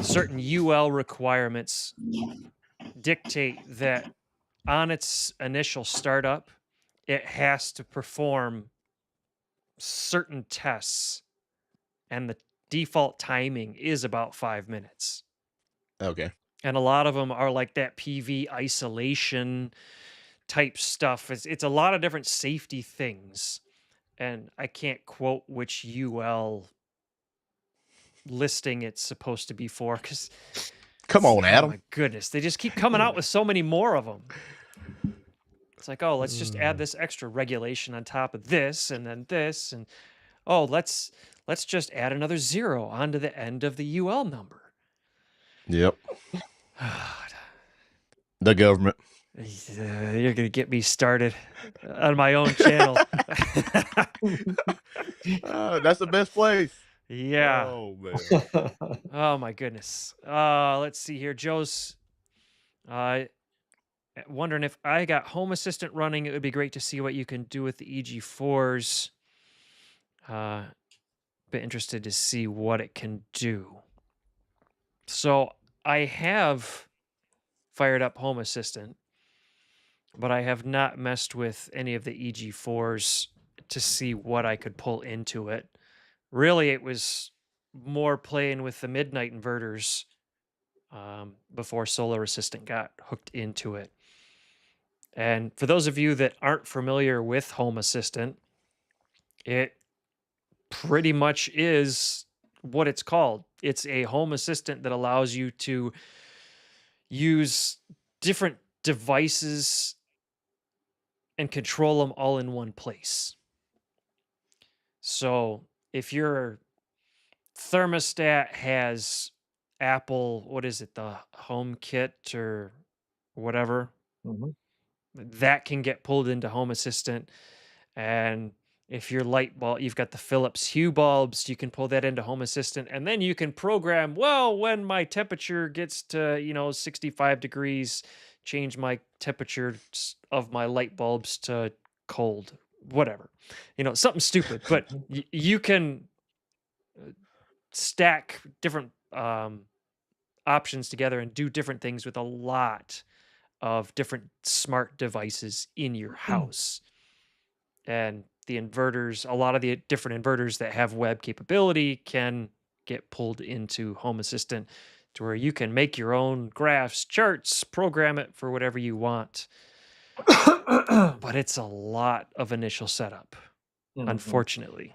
certain UL requirements dictate that on its initial startup, it has to perform certain tests, and the default timing is about 5 minutes. Okay. And a lot of them are like that PV isolation type stuff. It's a lot of different safety things. And I can't quote which UL listing it's supposed to be for because, Come on, oh Adam. my goodness, they just keep coming out with so many more of them. It's like, oh, let's just add this extra regulation on top of this and then this. And oh, let's just add another 0 onto the end of the UL number. Yep. The government. You're gonna get me started on my own channel. That's the best place. Yeah. Oh man. Oh my goodness. Let's see here. Joe's wondering if I got Home Assistant running, it would be great to see what you can do with the EG4s. Bit interested to see what it can do. So I have fired up Home Assistant, but I have not messed with any of the EG4s to see what I could pull into it. Really, it was more playing with the midnight inverters before Solar Assistant got hooked into it. And for those of you that aren't familiar with Home Assistant, it pretty much is what it's called. It's a home assistant that allows you to use different devices and control them all in one place. So if your thermostat has Apple, what is it, the Home Kit or whatever, Mhm. that can get pulled into Home Assistant. And if your light bulb, you've got the Philips Hue bulbs, you can pull that into Home Assistant. And then you can program, well, when my temperature gets to, 65 degrees, change my temperature of my light bulbs to cold, whatever, something stupid. But you can stack different options together and do different things with a lot of different smart devices in your house. And the inverters, a lot of the different inverters that have web capability can get pulled into Home Assistant to where you can make your own graphs, charts, program it for whatever you want. But it's a lot of initial setup, Mhm. unfortunately.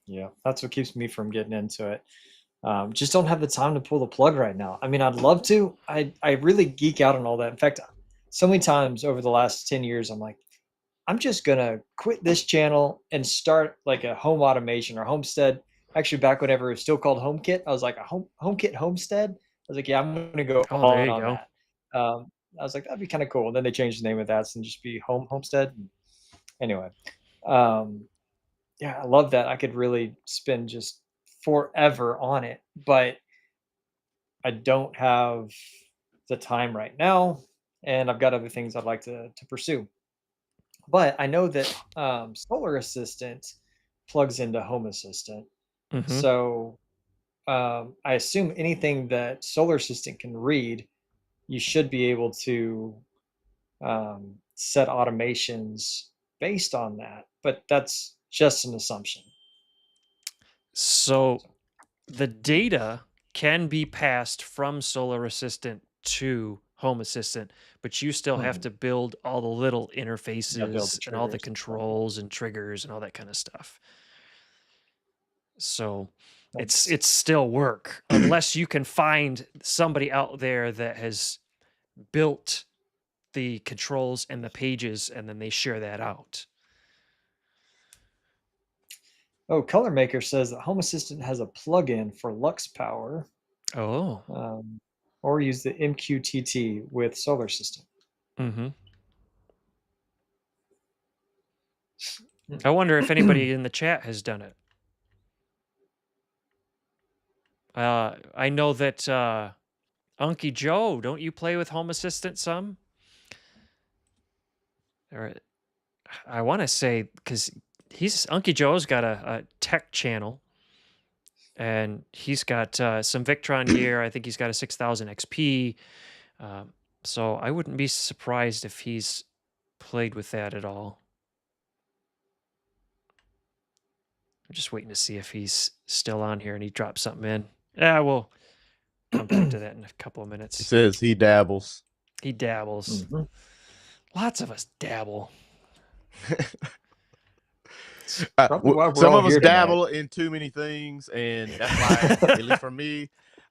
Yeah, that's what keeps me from getting into it. Just don't have the time to pull the plug right now. I mean, I'd love to. I really geek out on all that. In fact, so many times over the last 10 years, I'm like, I'm just gonna quit this channel and start like a home automation or homestead. Actually, back whenever it was still called HomeKit, I was like a HomeKit homestead. I was like, yeah, I'm gonna go Oh, all there in you on go. that. I was like, that'd be kind of cool. And then they changed the name of that and just be Homestead. Anyway, um, yeah, I love that. I could really spend just forever on it, but I don't have the time right now, and I've got other things I'd like to pursue. But I know that Solar Assistant plugs into Home Assistant, Hmm. so I assume anything that Solar Assistant can read, you should be able to set automations based on that. But that's just an assumption. So So, the data can be passed from Solar Assistant to Home Assistant, but you still have mhm. to build all the little Yeah, build the interfaces and all the triggers and stuff. controls and triggers and all that kind of stuff. So it's That's it's still work unless you can find somebody out there that has built the controls and the pages and then they share that out. Oh, Color Maker says that Home Assistant has a plug-in for Lux Power, Oh. or use the MQTT with Solar System. Mm-hmm. I wonder if anybody in the chat has done it. I know that Unky Joe, don't you play with Home Assistant some? Or I want to say because Unky Joe's got a tech channel, and he's got some Victron gear. I think he's got a 6000 XP. So I wouldn't be surprised if he's played with that at all. I'm just waiting to see if he's still on here and he drops something in. Yeah, we'll come back to that in a couple of He minutes. says he dabbles. He dabbles. Mhm. Lots of us dabble. Probably why we're Some all of us here tonight. dabble in too many things, and that's why, at least for me,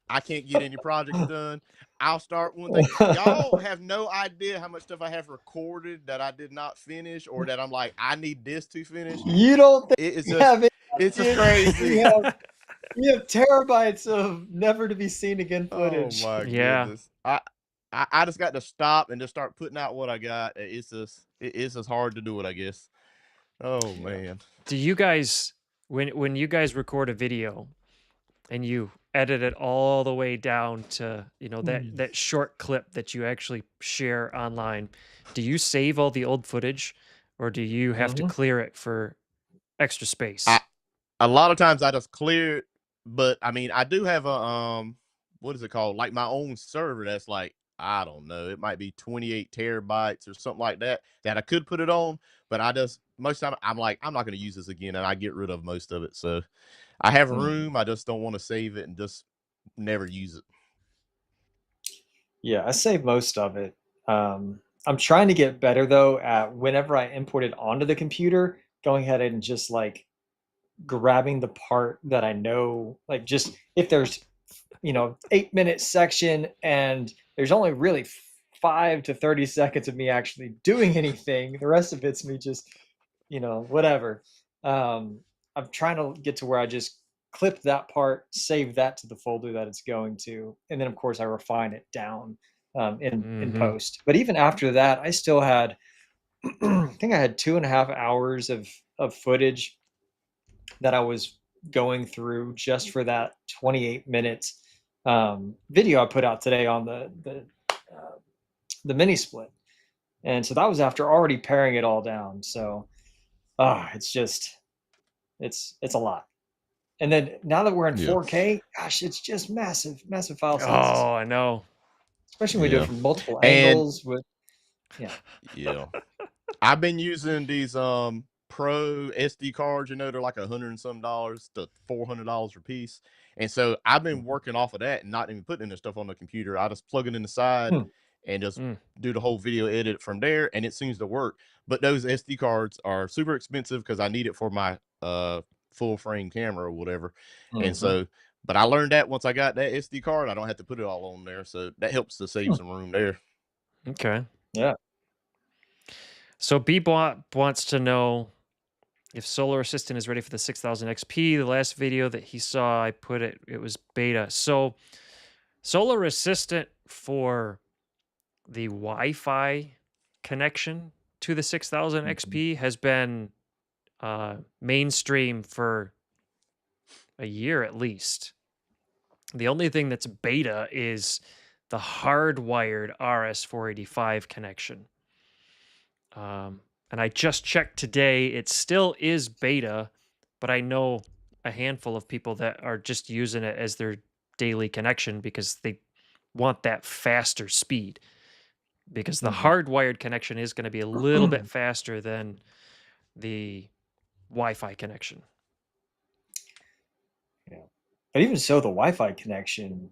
I can't get any projects done. I'll start one thing. Y'all have no idea how much stuff I have recorded that I did not finish, or that I'm like, I need this to finish. You don't think It's we just, have it? it's just crazy. We have terabytes of never to be seen again Oh footage. my Yeah. goodness. I just got to stop and just start putting out what I got. It's just hard to do it, I guess. Oh man. Do you guys, when you guys record a video and you edit it all the way down to, that short clip that you actually share online, do you save all the old footage, or do you have to clear it for extra space? A lot of times I just clear it, but I mean, I do have a what is it called? Like my own server that's like, I don't know, it might be 28 terabytes or something like that I could put it on, but I just most of the time I'm like, I'm not going to use this again, and I get rid of most of it. So I have room, I just don't want to save it and just never use it. Yeah, I save most of it. I'm trying to get better though at whenever I import it onto the computer, going ahead and just like grabbing the part that I know, like just if there's 8-minute section and there's only really 5 to 30 seconds of me actually doing anything, the rest of it's me just whatever. I'm trying to get to where I just clip that part, save that to the folder that it's going to, and then of course I refine it down in post. But even after that, I still had I think I had 2.5 hours of footage that I was going through just for that 28 minutes video I put out today on the mini split. And so that was after already paring it all down. So it's a lot. And then now that we're in 4K, gosh, it's just massive file sizes. Oh, I know. Especially when we do it from multiple angles with Yeah. I've been using these pro SD cards, they're like $100 and some to $400 a piece. And so I've been working off of that and not even putting the stuff on the computer. I just plug it in the side and just do the whole video edit from there, and it seems to work. But those SD cards are super expensive because I need it for my full frame camera or whatever. And so, but I learned that once I got that SD card, I don't have to put it all on there. So that helps to save some room there. Okay. Yeah. So Bebop wants to know if Solar Assistant is ready for the 6000 XP. The last video that he saw, I put it was beta. So Solar Assistant for the Wi-Fi connection to the 6000 XP has been mainstream for a year at least. The only thing that's beta is the hardwired RS-485 connection. And I just checked today, it still is beta, but I know a handful of people that are just using it as their daily connection because they want that faster speed. Because the hardwired connection is going to be a little bit faster than the Wi-Fi connection. Yeah. But even so, the Wi-Fi connection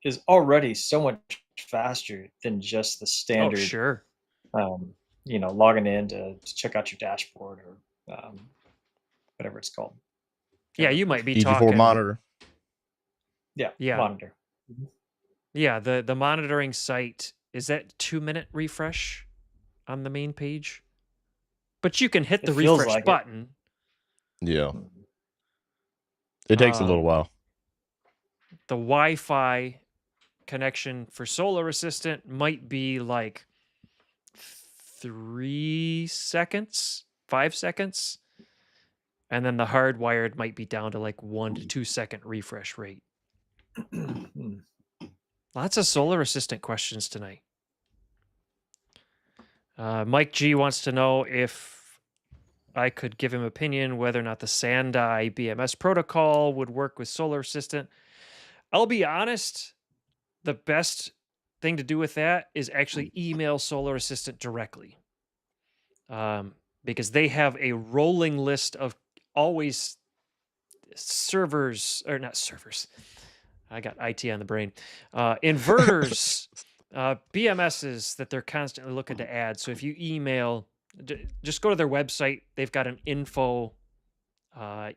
is already so much faster than just the standard. Oh, sure. Logging in to check out your dashboard or whatever it's called. Yeah, you might be EG4 talking monitor. Yeah, monitor. Yeah, the monitoring site, is that 2-minute refresh on the main page? But you can hit the refresh button. Yeah. It takes a little while. The Wi-Fi connection for Solar Assistant might be like 3 seconds, 5 seconds, and then the hardwired might be down to like 1 to 2 second refresh rate. Lots of Solar Assistant questions tonight. Mike G wants to know if I could give him opinion whether or not the Sandai BMS protocol would work with Solar Assistant. I'll be honest, the best thing to do with that is actually email Solar Assistant directly, because they have a rolling list of always servers, or not servers. I got IT on the brain. Inverters, BMSs that they're constantly looking to add. So if you email, just go to their website. They've got an info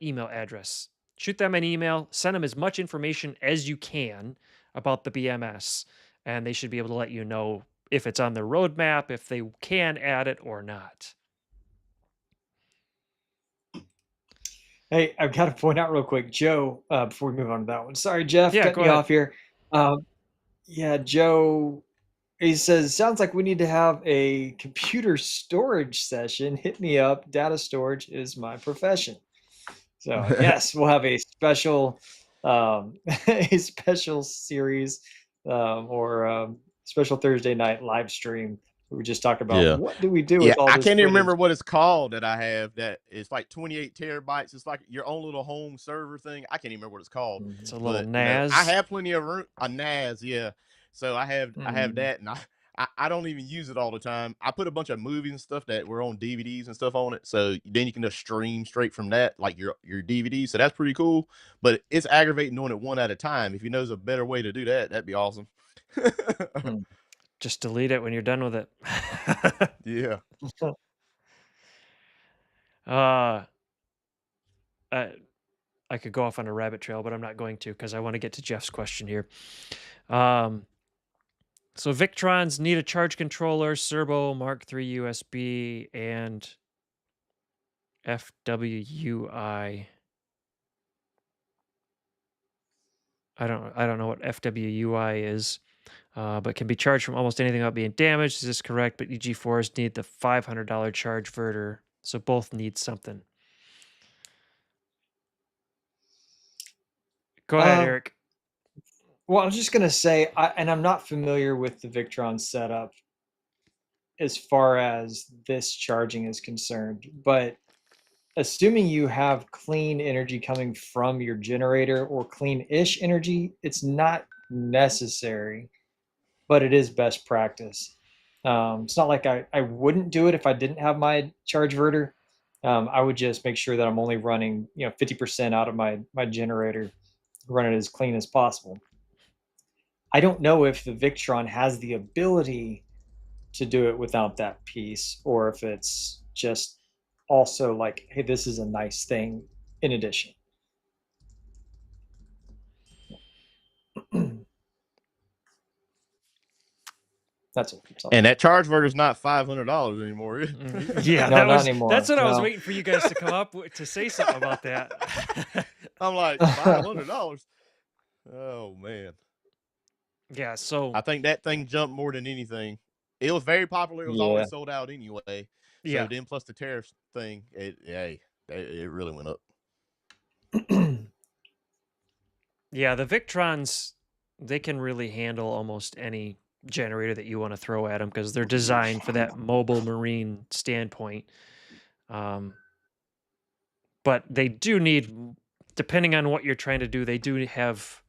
email address. Shoot them an email. Send them as much information as you can about the BMS, and they should be able to let you know if it's on their roadmap, if they can add it or not. Hey, I've got to point out real quick, Joe, before we move on to that one. Sorry, Jeff, Yeah, cutting go you ahead. off here. Yeah, Joe, he says, sounds like we need to have a computer storage session. Hit me up. Data storage is my profession. So yes, we'll have a special a special series or special Thursday night live stream. We just talk about Yeah. what do we do Yeah, with all I this can't even footage. remember what it's called that I have. That it's like 28 terabytes. It's like your own little home server thing. I can't even remember what it's called. It's a little But you know, I NAS. have plenty of room. A NAS, yeah. So I have Mhm. that, and I don't even use it all the time. I put a bunch of movies and stuff that were on DVDs and stuff on it. So then you can just stream straight from that, like your DVD. So that's pretty cool. But it's aggravating doing it one at a time. If you know there's a better way to do that, that'd be awesome. Hmm. Just delete it when you're done with it. Yeah. uh, I could go off on a rabbit trail, but I'm not going to because I want to get to Jeff's question here. So Victrons need a charge controller, Serbo Mark III USB, and FWUI. I don't know what FWUI is, but can be charged from almost anything without being damaged. Is this correct? But EG4s need the $500 charge verter, so both need something. Go ahead, Um, Eric. well, I was just gonna say, and I'm not familiar with the Victron setup as far as this charging is concerned, but assuming you have clean energy coming from your generator or clean-ish energy, it's not necessary, but it is best practice. It's not like I wouldn't do it if I didn't have my charge verter. I would just make sure that I'm only running 50% out of my generator, run it as clean as possible. I don't know if the Victron has the ability to do it without that piece, or if it's just also like, hey, this is a nice thing in addition. That's it. And that charge verter's not $500 anymore. Yeah, No, not anymore. that's what I was No. waiting for you guys to come up with to say something about that. I'm like $500. Oh man, Yeah, so I think that thing jumped more than anything. It was very popular. It was Yeah. always sold out anyway. So yeah, then plus the tariffs thing, it really went up. yeah, the Victrons, they can really handle almost any generator that you want to throw at them because they're designed for that mobile marine standpoint. But they do need, depending on what you're trying to do, they do have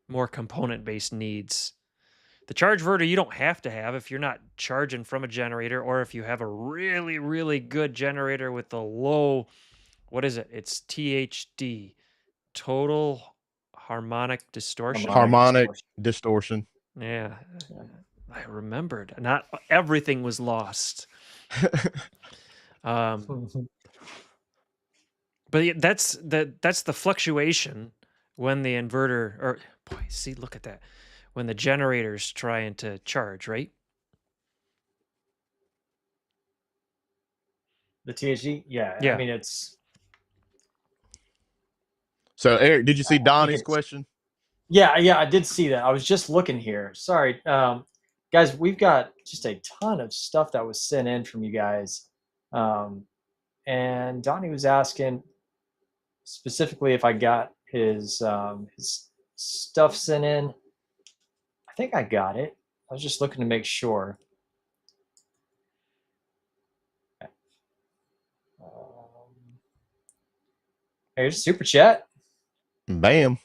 more component-based needs. The charge verter you don't have to have if you're not charging from a generator, or if you have a really, really good generator with the low, what is it? It's THD, total harmonic distortion. Harmonic distortion. Yeah, I remembered. Not everything was lost. But yeah, that's the fluctuation when the inverter, or boy, see, look at that, when the generator's trying to charge, right? The THD, yeah. I Yeah. mean, it's So Eric, did you see Donnie's it's- question? Yeah, I did see that. I was just looking here. Sorry. Guys, we've got just a ton of stuff that was sent in from you guys. And Donnie was asking specifically if I got his stuff sent in. I think I got it. I was just looking to make sure. Here's super chat. Bam.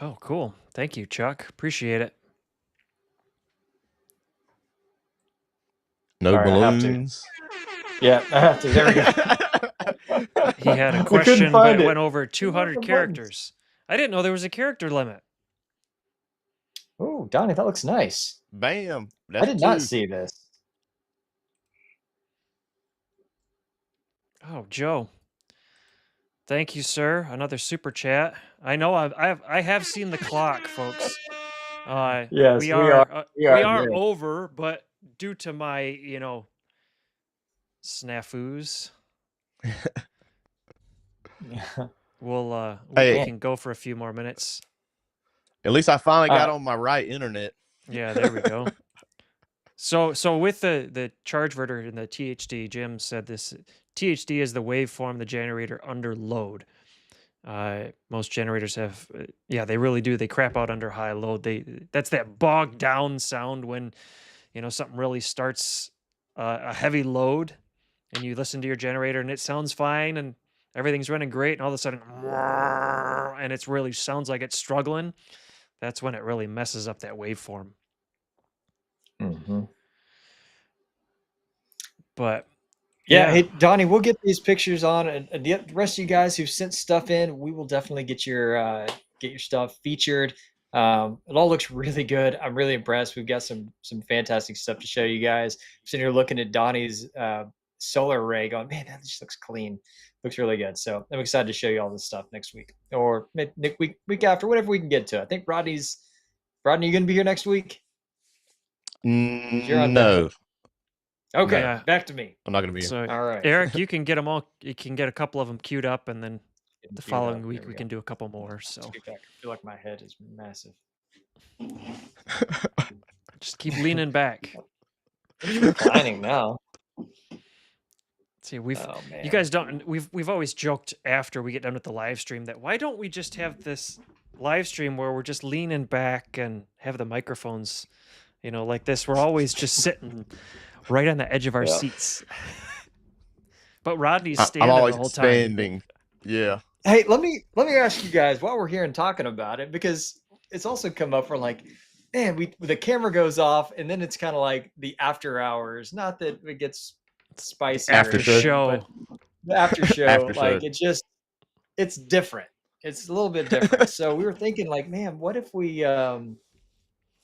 Oh, cool. Thank you, Chuck. Appreciate it. No All right, balloons. Yeah, I have to. There we go. He had a I couldn't question, but find it it. went over Where's 200 the buttons? characters. I didn't know there was a character limit. Oh, Donnie, that looks nice. Bam. I That's did 2. not see this. Oh, Joe. Thank you, sir. Another super chat. I know I have seen the clock, folks. Yes, we we are. are We we are are there. over, but due to my snafus, we Hey. can go for a few more minutes. At least I finally got on my right internet. Yeah, there we go. So with the charge inverter and the THD, Jim said this THD is the waveform the generator under load. Most generators have, they really do. They crap out under high load. That's that bogged down sound when something really starts a heavy load, and you listen to your generator and it sounds fine and everything's running great, and all of a sudden, and it's really sounds like it's struggling. That's when it really messes up that waveform. Mm-hmm. But yeah, hey Donnie, we'll get these pictures on, and the rest of you guys who've sent stuff in, we will definitely get your stuff featured. It all looks really good. I'm really impressed. We've got some fantastic stuff to show you guys. I'm sitting here looking at Donnie's solar array, going, man, that just looks clean. Looks really good. So I'm excited to show you all this stuff next week, or week after, whatever we can get to. I think Rodney, you going to be here next week? No. Okay, Yeah. back to me. I'm not going to be here. So, all right, Eric, you can get them all. You can get a couple of them queued up, and then the following week we can do a couple more. So I feel like my head is massive. Just keep leaning back. I'm reclining now. See, you guys don't. We've always joked after we get done with the live stream that why don't we just have this live stream where we're just leaning back and have the microphones, like this. We're always just sitting right on the edge of our seats. But Rodney's standing I'm always the whole time. standing. Yeah. Hey, let me ask you guys while we're here and talking about it, because it's also come up for like, man, the camera goes off and then it's kind of like the after hours. Not that it gets spicy. After show. The after show, After like show. it's different. It's a little bit different. So we were thinking like, man, what if we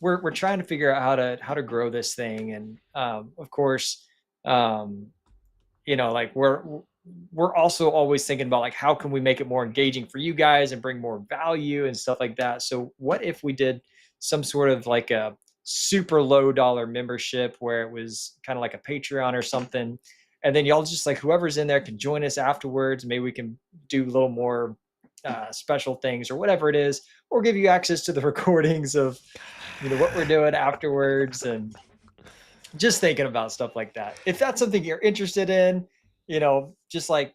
we're trying to figure out how to grow this thing, and of course, like we're also always thinking about like how can we make it more engaging for you guys and bring more value and stuff like that. So what if we did some sort of like a super low dollar membership where it was kind of like a Patreon or something, and then y'all just like whoever's in there can join us afterwards. Maybe we can do a little more special things or whatever it is, or give you access to the recordings of what we're doing afterwards, and just thinking about stuff like that. If that's something you're interested in, just like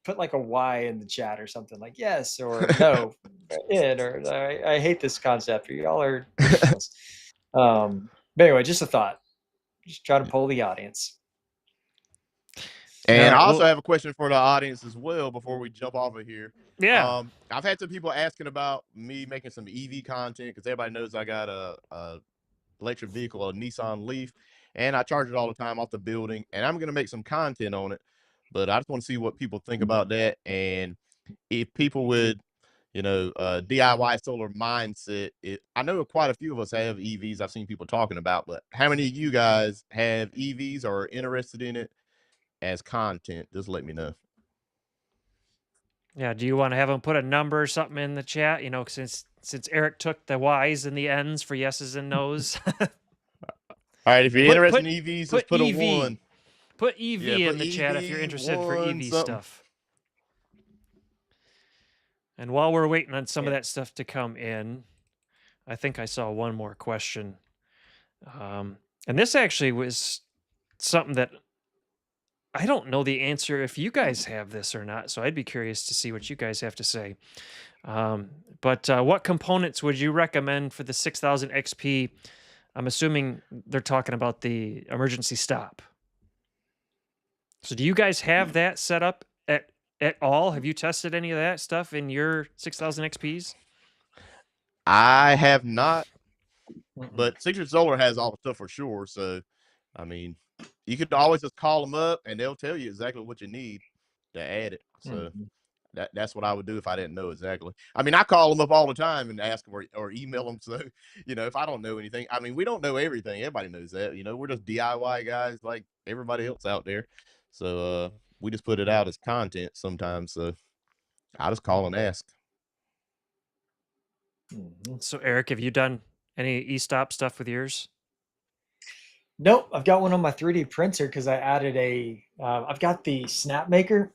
put like a Y in the chat or something, like yes or no, or I hate this concept, or y'all are ridiculous. But anyway, just a thought. Just try to poll the audience. And I also have a question for the audience as well before we jump off of here. Yeah. I've had some people asking about me making some EV content because everybody knows I got a electric vehicle, a Nissan Leaf, and I charge it all the time off the building, and I'm going to make some content on it. But I just want to see what people think about that, and if people would, DIY solar mindset. I know quite a few of us have EVs. I've seen people talking about, but how many of you guys have EVs or are interested in it as content? Just let me know. Yeah, do you want to have them put a number or something in the chat? Since Eric took the Y's and the N's for yeses and nos. All right, if you're interested in EVs, just put EV. a 1. Put EV in the chat if you're interested for EV stuff. And while we're waiting on some of Yeah. that stuff to come in, I think I saw one more question. And this actually was something that I don't know the answer if you guys have this or not. So I'd be curious to see what you guys have to say. But what components would you recommend for the 6000 XP? I'm assuming they're talking about the emergency stop. So do you guys have that set up at all? Have you tested any of that stuff in your 6000 XPs? I have not, Mm-mm. but Signature Solar has all the stuff for sure. So, I mean, you could always just call them up and they'll tell you exactly what you need to add it. So Mhm. that's what I would do if I didn't know exactly. I mean, I call them up all the time and ask them or email them. So, if I don't know anything, I mean, we don't know everything. Everybody knows that. We're just DIY guys like everybody else out there. So we just put it out as content sometimes. So I just call and ask. Mhm. So Eric, have you done any e-stop stuff with yours? Nope, I've got one on my 3D printer because I added I've got the snap maker,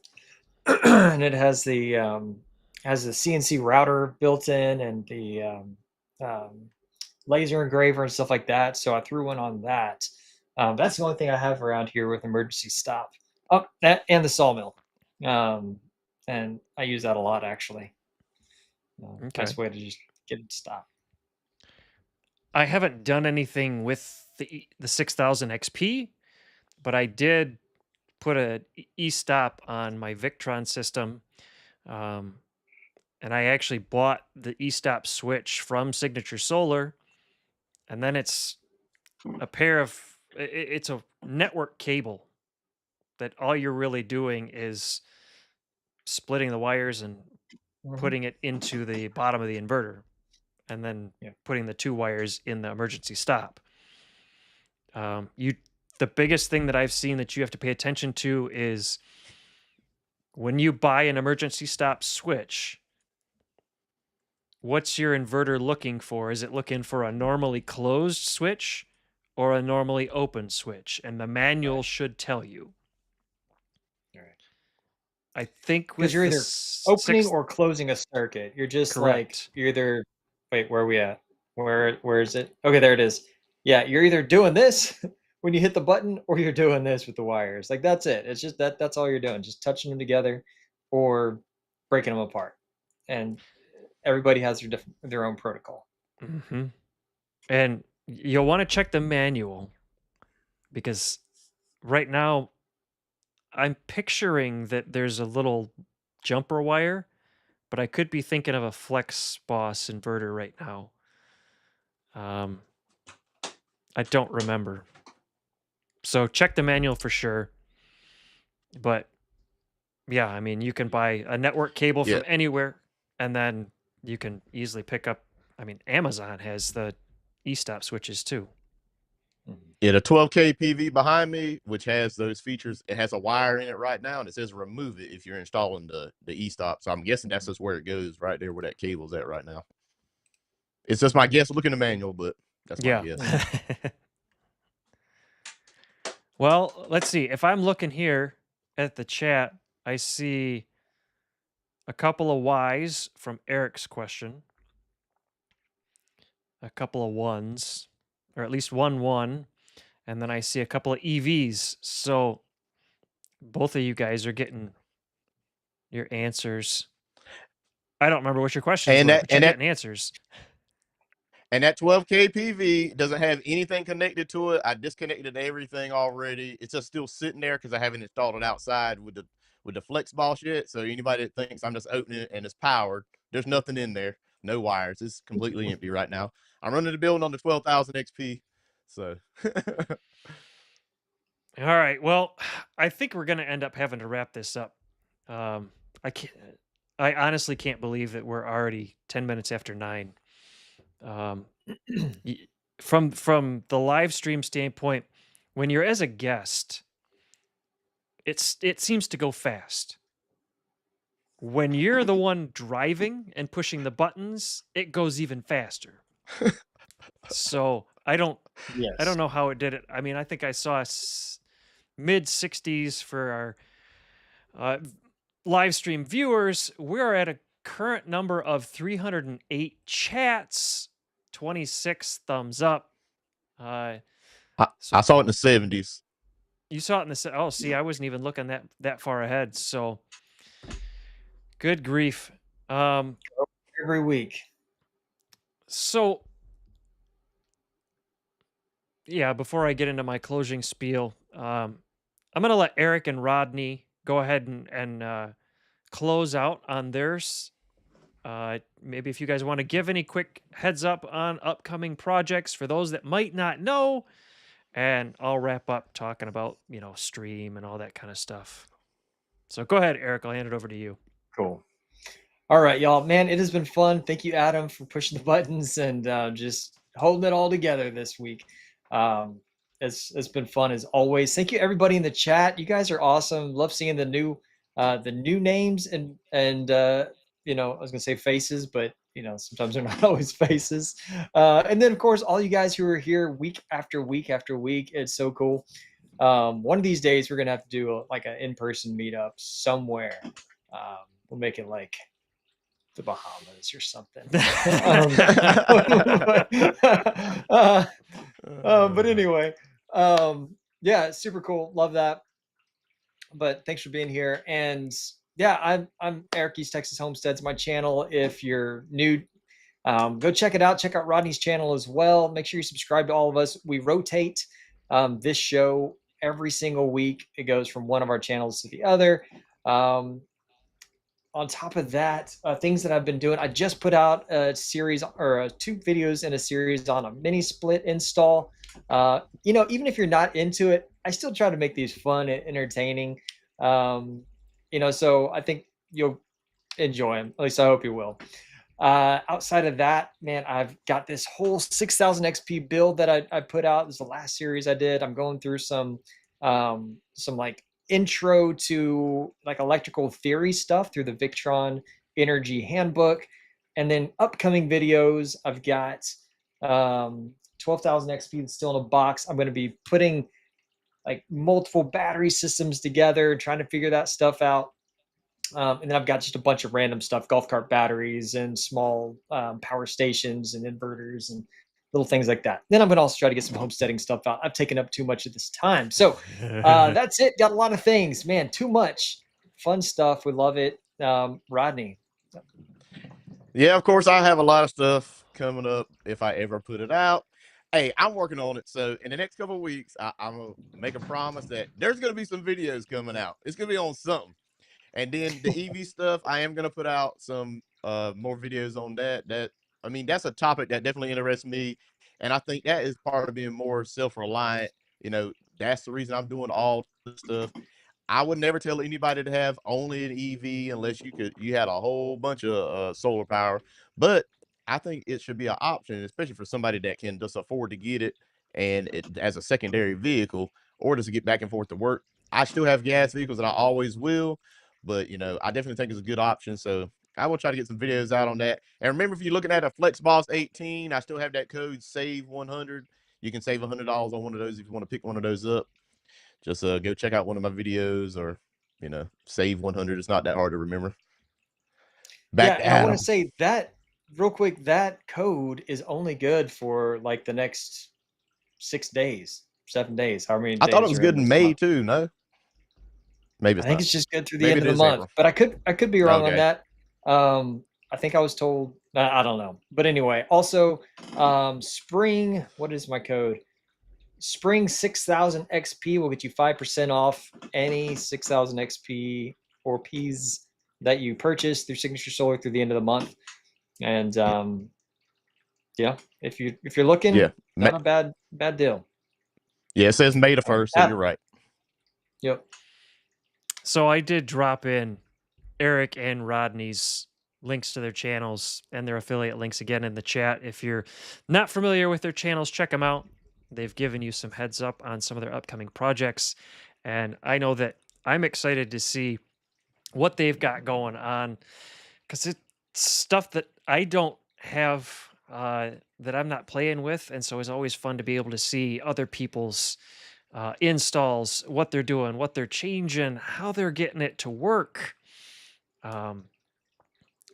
and it has the CNC router built in and the laser engraver and stuff like that. So I threw one on that. That's the only thing I have around here with emergency stop. Oh, that and the sawmill, and I use that a lot actually. Okay. Nice way to just get it to stop. I haven't done anything with the 6000 XP, but I did put a e-stop on my Victron system. Um, and I actually bought the e-stop switch from Signature Solar, and then it's a pair of it's a network cable that all you're really doing is splitting the wires and Mhm. putting it into the bottom of the inverter, and then Yeah. putting the 2 wires in the emergency stop. You The biggest thing that I've seen that you have to pay attention to is when you buy an emergency stop switch, what's your inverter looking for? Is it looking for a normally closed switch or a normally open switch? And the manual Right. should tell you. Right. I think Because with you're the either opening six, or closing a circuit. You're just like correct. you're either wait, where are we at? Where is it? Okay, there it is. Yeah, you're either doing this when you hit the button or you're doing this with the wires. Like that's it. It's just that's all you're doing. Just touching them together or breaking them apart. And everybody has their own protocol. Hmm. And you'll want to check the manual because right now I'm picturing that there's a little jumper wire, but I could be thinking of a flex boss inverter right now. Um, I don't remember. So check the manual for sure. But yeah, I mean, you can buy a network cable Yeah. from anywhere, and then you can easily pick up. I mean, Amazon has the e-stop switches too. Yeah, the 12K PV behind me, which has those features, it has a wire in it right now, and it says remove it if you're installing the e-stop. So I'm guessing that's just where it goes, right there where that cable's at right now. It's just my guess. Look in the manual, but that's my Yeah. guess. Well, let's see. If I'm looking here at the chat, I see a couple of Y's from Eric's question, a couple of ones, or at least one, and then I see a couple of EVs. So both of you guys are getting your answers. I don't remember what your questions And were, that but you're and that getting answers. and that 12K PV doesn't have anything connected to it. I disconnected everything already. It's just still sitting there because I haven't installed it outside with the flex boss yet. So anybody that thinks I'm just opening it and it's powered, there's nothing in there, no wires. It's completely empty right now. I'm running the building on the 12,000 XP. So All right. Well, I think we're going to end up having to wrap this up. Um, I can't. I honestly can't believe that we're already 10 minutes after 9. Um, y- from the live stream standpoint, when you're as a guest, it seems to go fast. When you're the one driving and pushing the buttons, it goes even faster. So I don't Yes. know how it did it. I mean, I think I saw mid 60s for our live stream viewers. We're at a current number of 308 chats, 26 thumbs up. I So saw it in the 70s. you saw it in the oh, see, I wasn't even looking that far ahead. So good grief. Every week. So yeah, before I get into my closing spiel, I'm gonna let Eric and Rodney go ahead and close out on theirs. Maybe if you guys want to give any quick heads up on upcoming projects for those that might not know, and I'll wrap up talking about, stream and all that kind of stuff. So go ahead, Eric. I'll hand it over to you. Cool. All right, y'all. Man, it has been fun. Thank you, Adam, for pushing the buttons and just holding it all together this week. It's been fun as always. Thank you, everybody in the chat. You guys are awesome. Love seeing the new names and I was gonna say faces, but sometimes they're not always faces. And then of course all you guys who are here week after week after week. It's so cool. One of these days we're gonna have to do like an in-person meetup somewhere. We'll make it like the Bahamas or something. But anyway, yeah, super cool. Love that. But thanks for being here. And yeah, I'm Eric East Texas Homesteads, my channel. If you're new, go check it out. Check out Rodney's channel as well. Make sure you subscribe to all of us. We rotate this show every single week. It goes from one of our channels to the other. On top of that, things that I've been doing, I just put out a series or 2 videos in a series on a mini split install. Even if you're not into it, I still try to make these fun and entertaining. So I think you'll enjoy them. At least I hope you will. Outside of that, man, I've got this whole 6000 XP build that I put out. This is the last series I did. I'm going through some like intro to like electrical theory stuff through the Victron Energy Handbook. And then upcoming videos, I've got 12,000 XP that's still in a box. I'm going to be putting like multiple battery systems together, trying to figure that stuff out. And then I've got just a bunch of random stuff, golf cart batteries and small power stations and inverters and little things like that. Then I'm going to also try to get some homesteading stuff out. I've taken up too much of this time. So that's it. Got a lot of things, man, too much fun stuff. We love it. Rodney. Yeah, of course, I have a lot of stuff coming up if I ever put it out. Hey, I'm working on it. So in the next couple of weeks, I'm going to make a promise that there's going to be some videos coming out. It's going to be on something. And then the EV stuff, I am going to put out some more videos on that. That's a topic that definitely interests me. And I think that is part of being more self-reliant. That's the reason I'm doing all this stuff. I would never tell anybody to have only an EV unless you had a whole bunch of solar power. But I think it should be an option, especially for somebody that can just afford to get it and as a secondary vehicle or just to get back and forth to work. I still have gas vehicles and I always will, but I definitely think it's a good option. So I will try to get some videos out on that. And remember, if you're looking at a FlexBoss 18, I still have that code SAVE100. You can save $100 on one of those if you want to pick one of those up. Just go check out one of my videos or, save 100. It's not that hard to remember. Back to And I want Adam. to say that real quick, that code is only good for like the next 6 days, 7 days, however many I thought it days was you're good in in this May month. too. No, maybe I it's think not. it's just good through the Maybe end it of the is month, April. but I could be wrong on Okay. that. I think I was told, I don't know. But anyway, also spring, what is my code? Spring 6000 XP will get you 5% off any 6000 XP or Ps that you purchase through Signature Solar through the end of the month. And if you're looking, Yeah. not a bad deal. Yeah, it says May the 1st, so you're right. Yep. So I did drop in Eric and Rodney's links to their channels and their affiliate links again in the chat. If you're not familiar with their channels, check them out. They've given you some heads up on some of their upcoming projects. And I know that I'm excited to see what they've got going on because it's stuff that I don't have, that I'm not playing with. And so it's always fun to be able to see other people's installs, what they're doing, what they're changing, how they're getting it to work.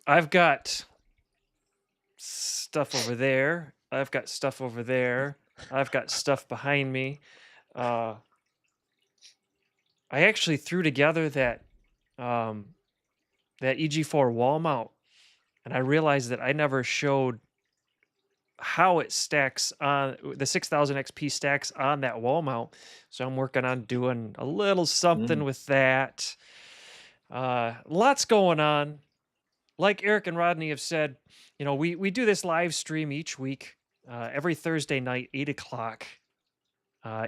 I've got stuff over there. I've got stuff over there. I've got stuff behind me. Uh, I actually threw together um, that EG4 wall mount, and I realized that I never showed how it stacks on the 6000 XP stacks on that wall mount. So I'm working on doing a little something Mm, with that. Lots going on. Like Eric and Rodney have said, we do this live stream each week, every Thursday night, 8 o'clock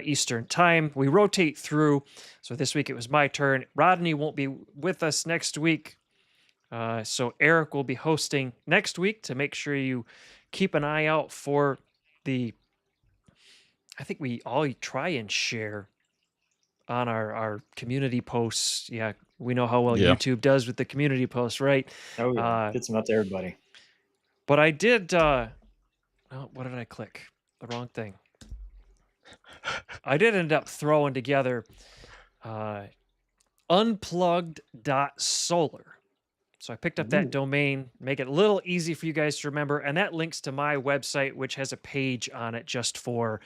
Eastern time. We rotate through. So this week it was my turn. Rodney won't be with us next week. So Eric will be hosting next week to make sure you keep an eye out for the. I think we all try and share on our community posts. Yeah, we know how well Yeah. YouTube does with the community posts, right? oh yeah, Uh, gets them out to everybody. but I did. Oh, what did I click? The wrong thing. I did end up throwing together unplugged.solar. So I picked up that Ooh. domain, make it a little easy for you guys to remember, and that links to my website, which has a page on it just for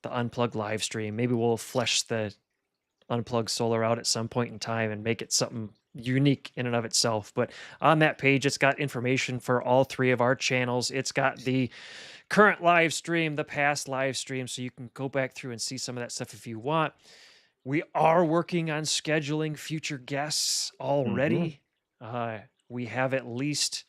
the Unplugged live stream. Maybe we'll flesh the Unplugged Solar out at some point in time and make it something unique in and of itself. But on that page, it's got information for all three of our channels. It's got the current live stream, the past live stream, so you can go back through and see some of that stuff if you want. We are working on scheduling future guests already. We have at least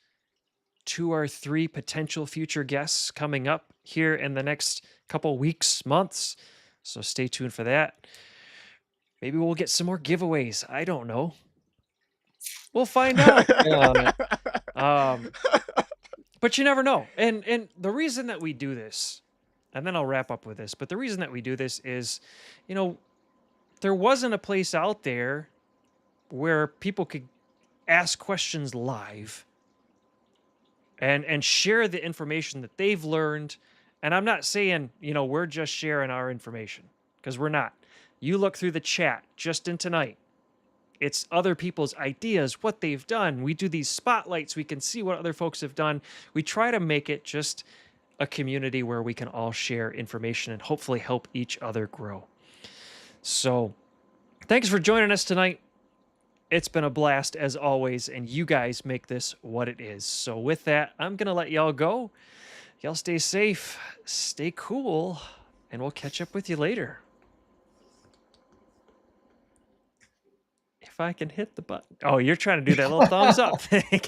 2 or 3 potential future guests coming up here in the next couple weeks, months. So stay tuned for that. Maybe we'll get some more giveaways. I don't know. We'll find out. But you never know. And the reason that we do this, and then I'll wrap up with this, but the reason that we do this is, there wasn't a place out there where people could ask questions live and share the information that they've learned. And I'm not saying, we're just sharing our information, because we're not. You look through the chat just in tonight. It's other people's ideas, what they've done. We do these spotlights. We can see what other folks have done. We try to make it just a community where we can all share information and hopefully help each other grow. So thanks for joining us tonight. It's been a blast as always, and you guys make this what it is. So with that, I'm going to let y'all go. Y'all stay safe, stay cool, and we'll catch up with you later. If I can hit the button. Oh, you're trying to do that little thumbs up thing.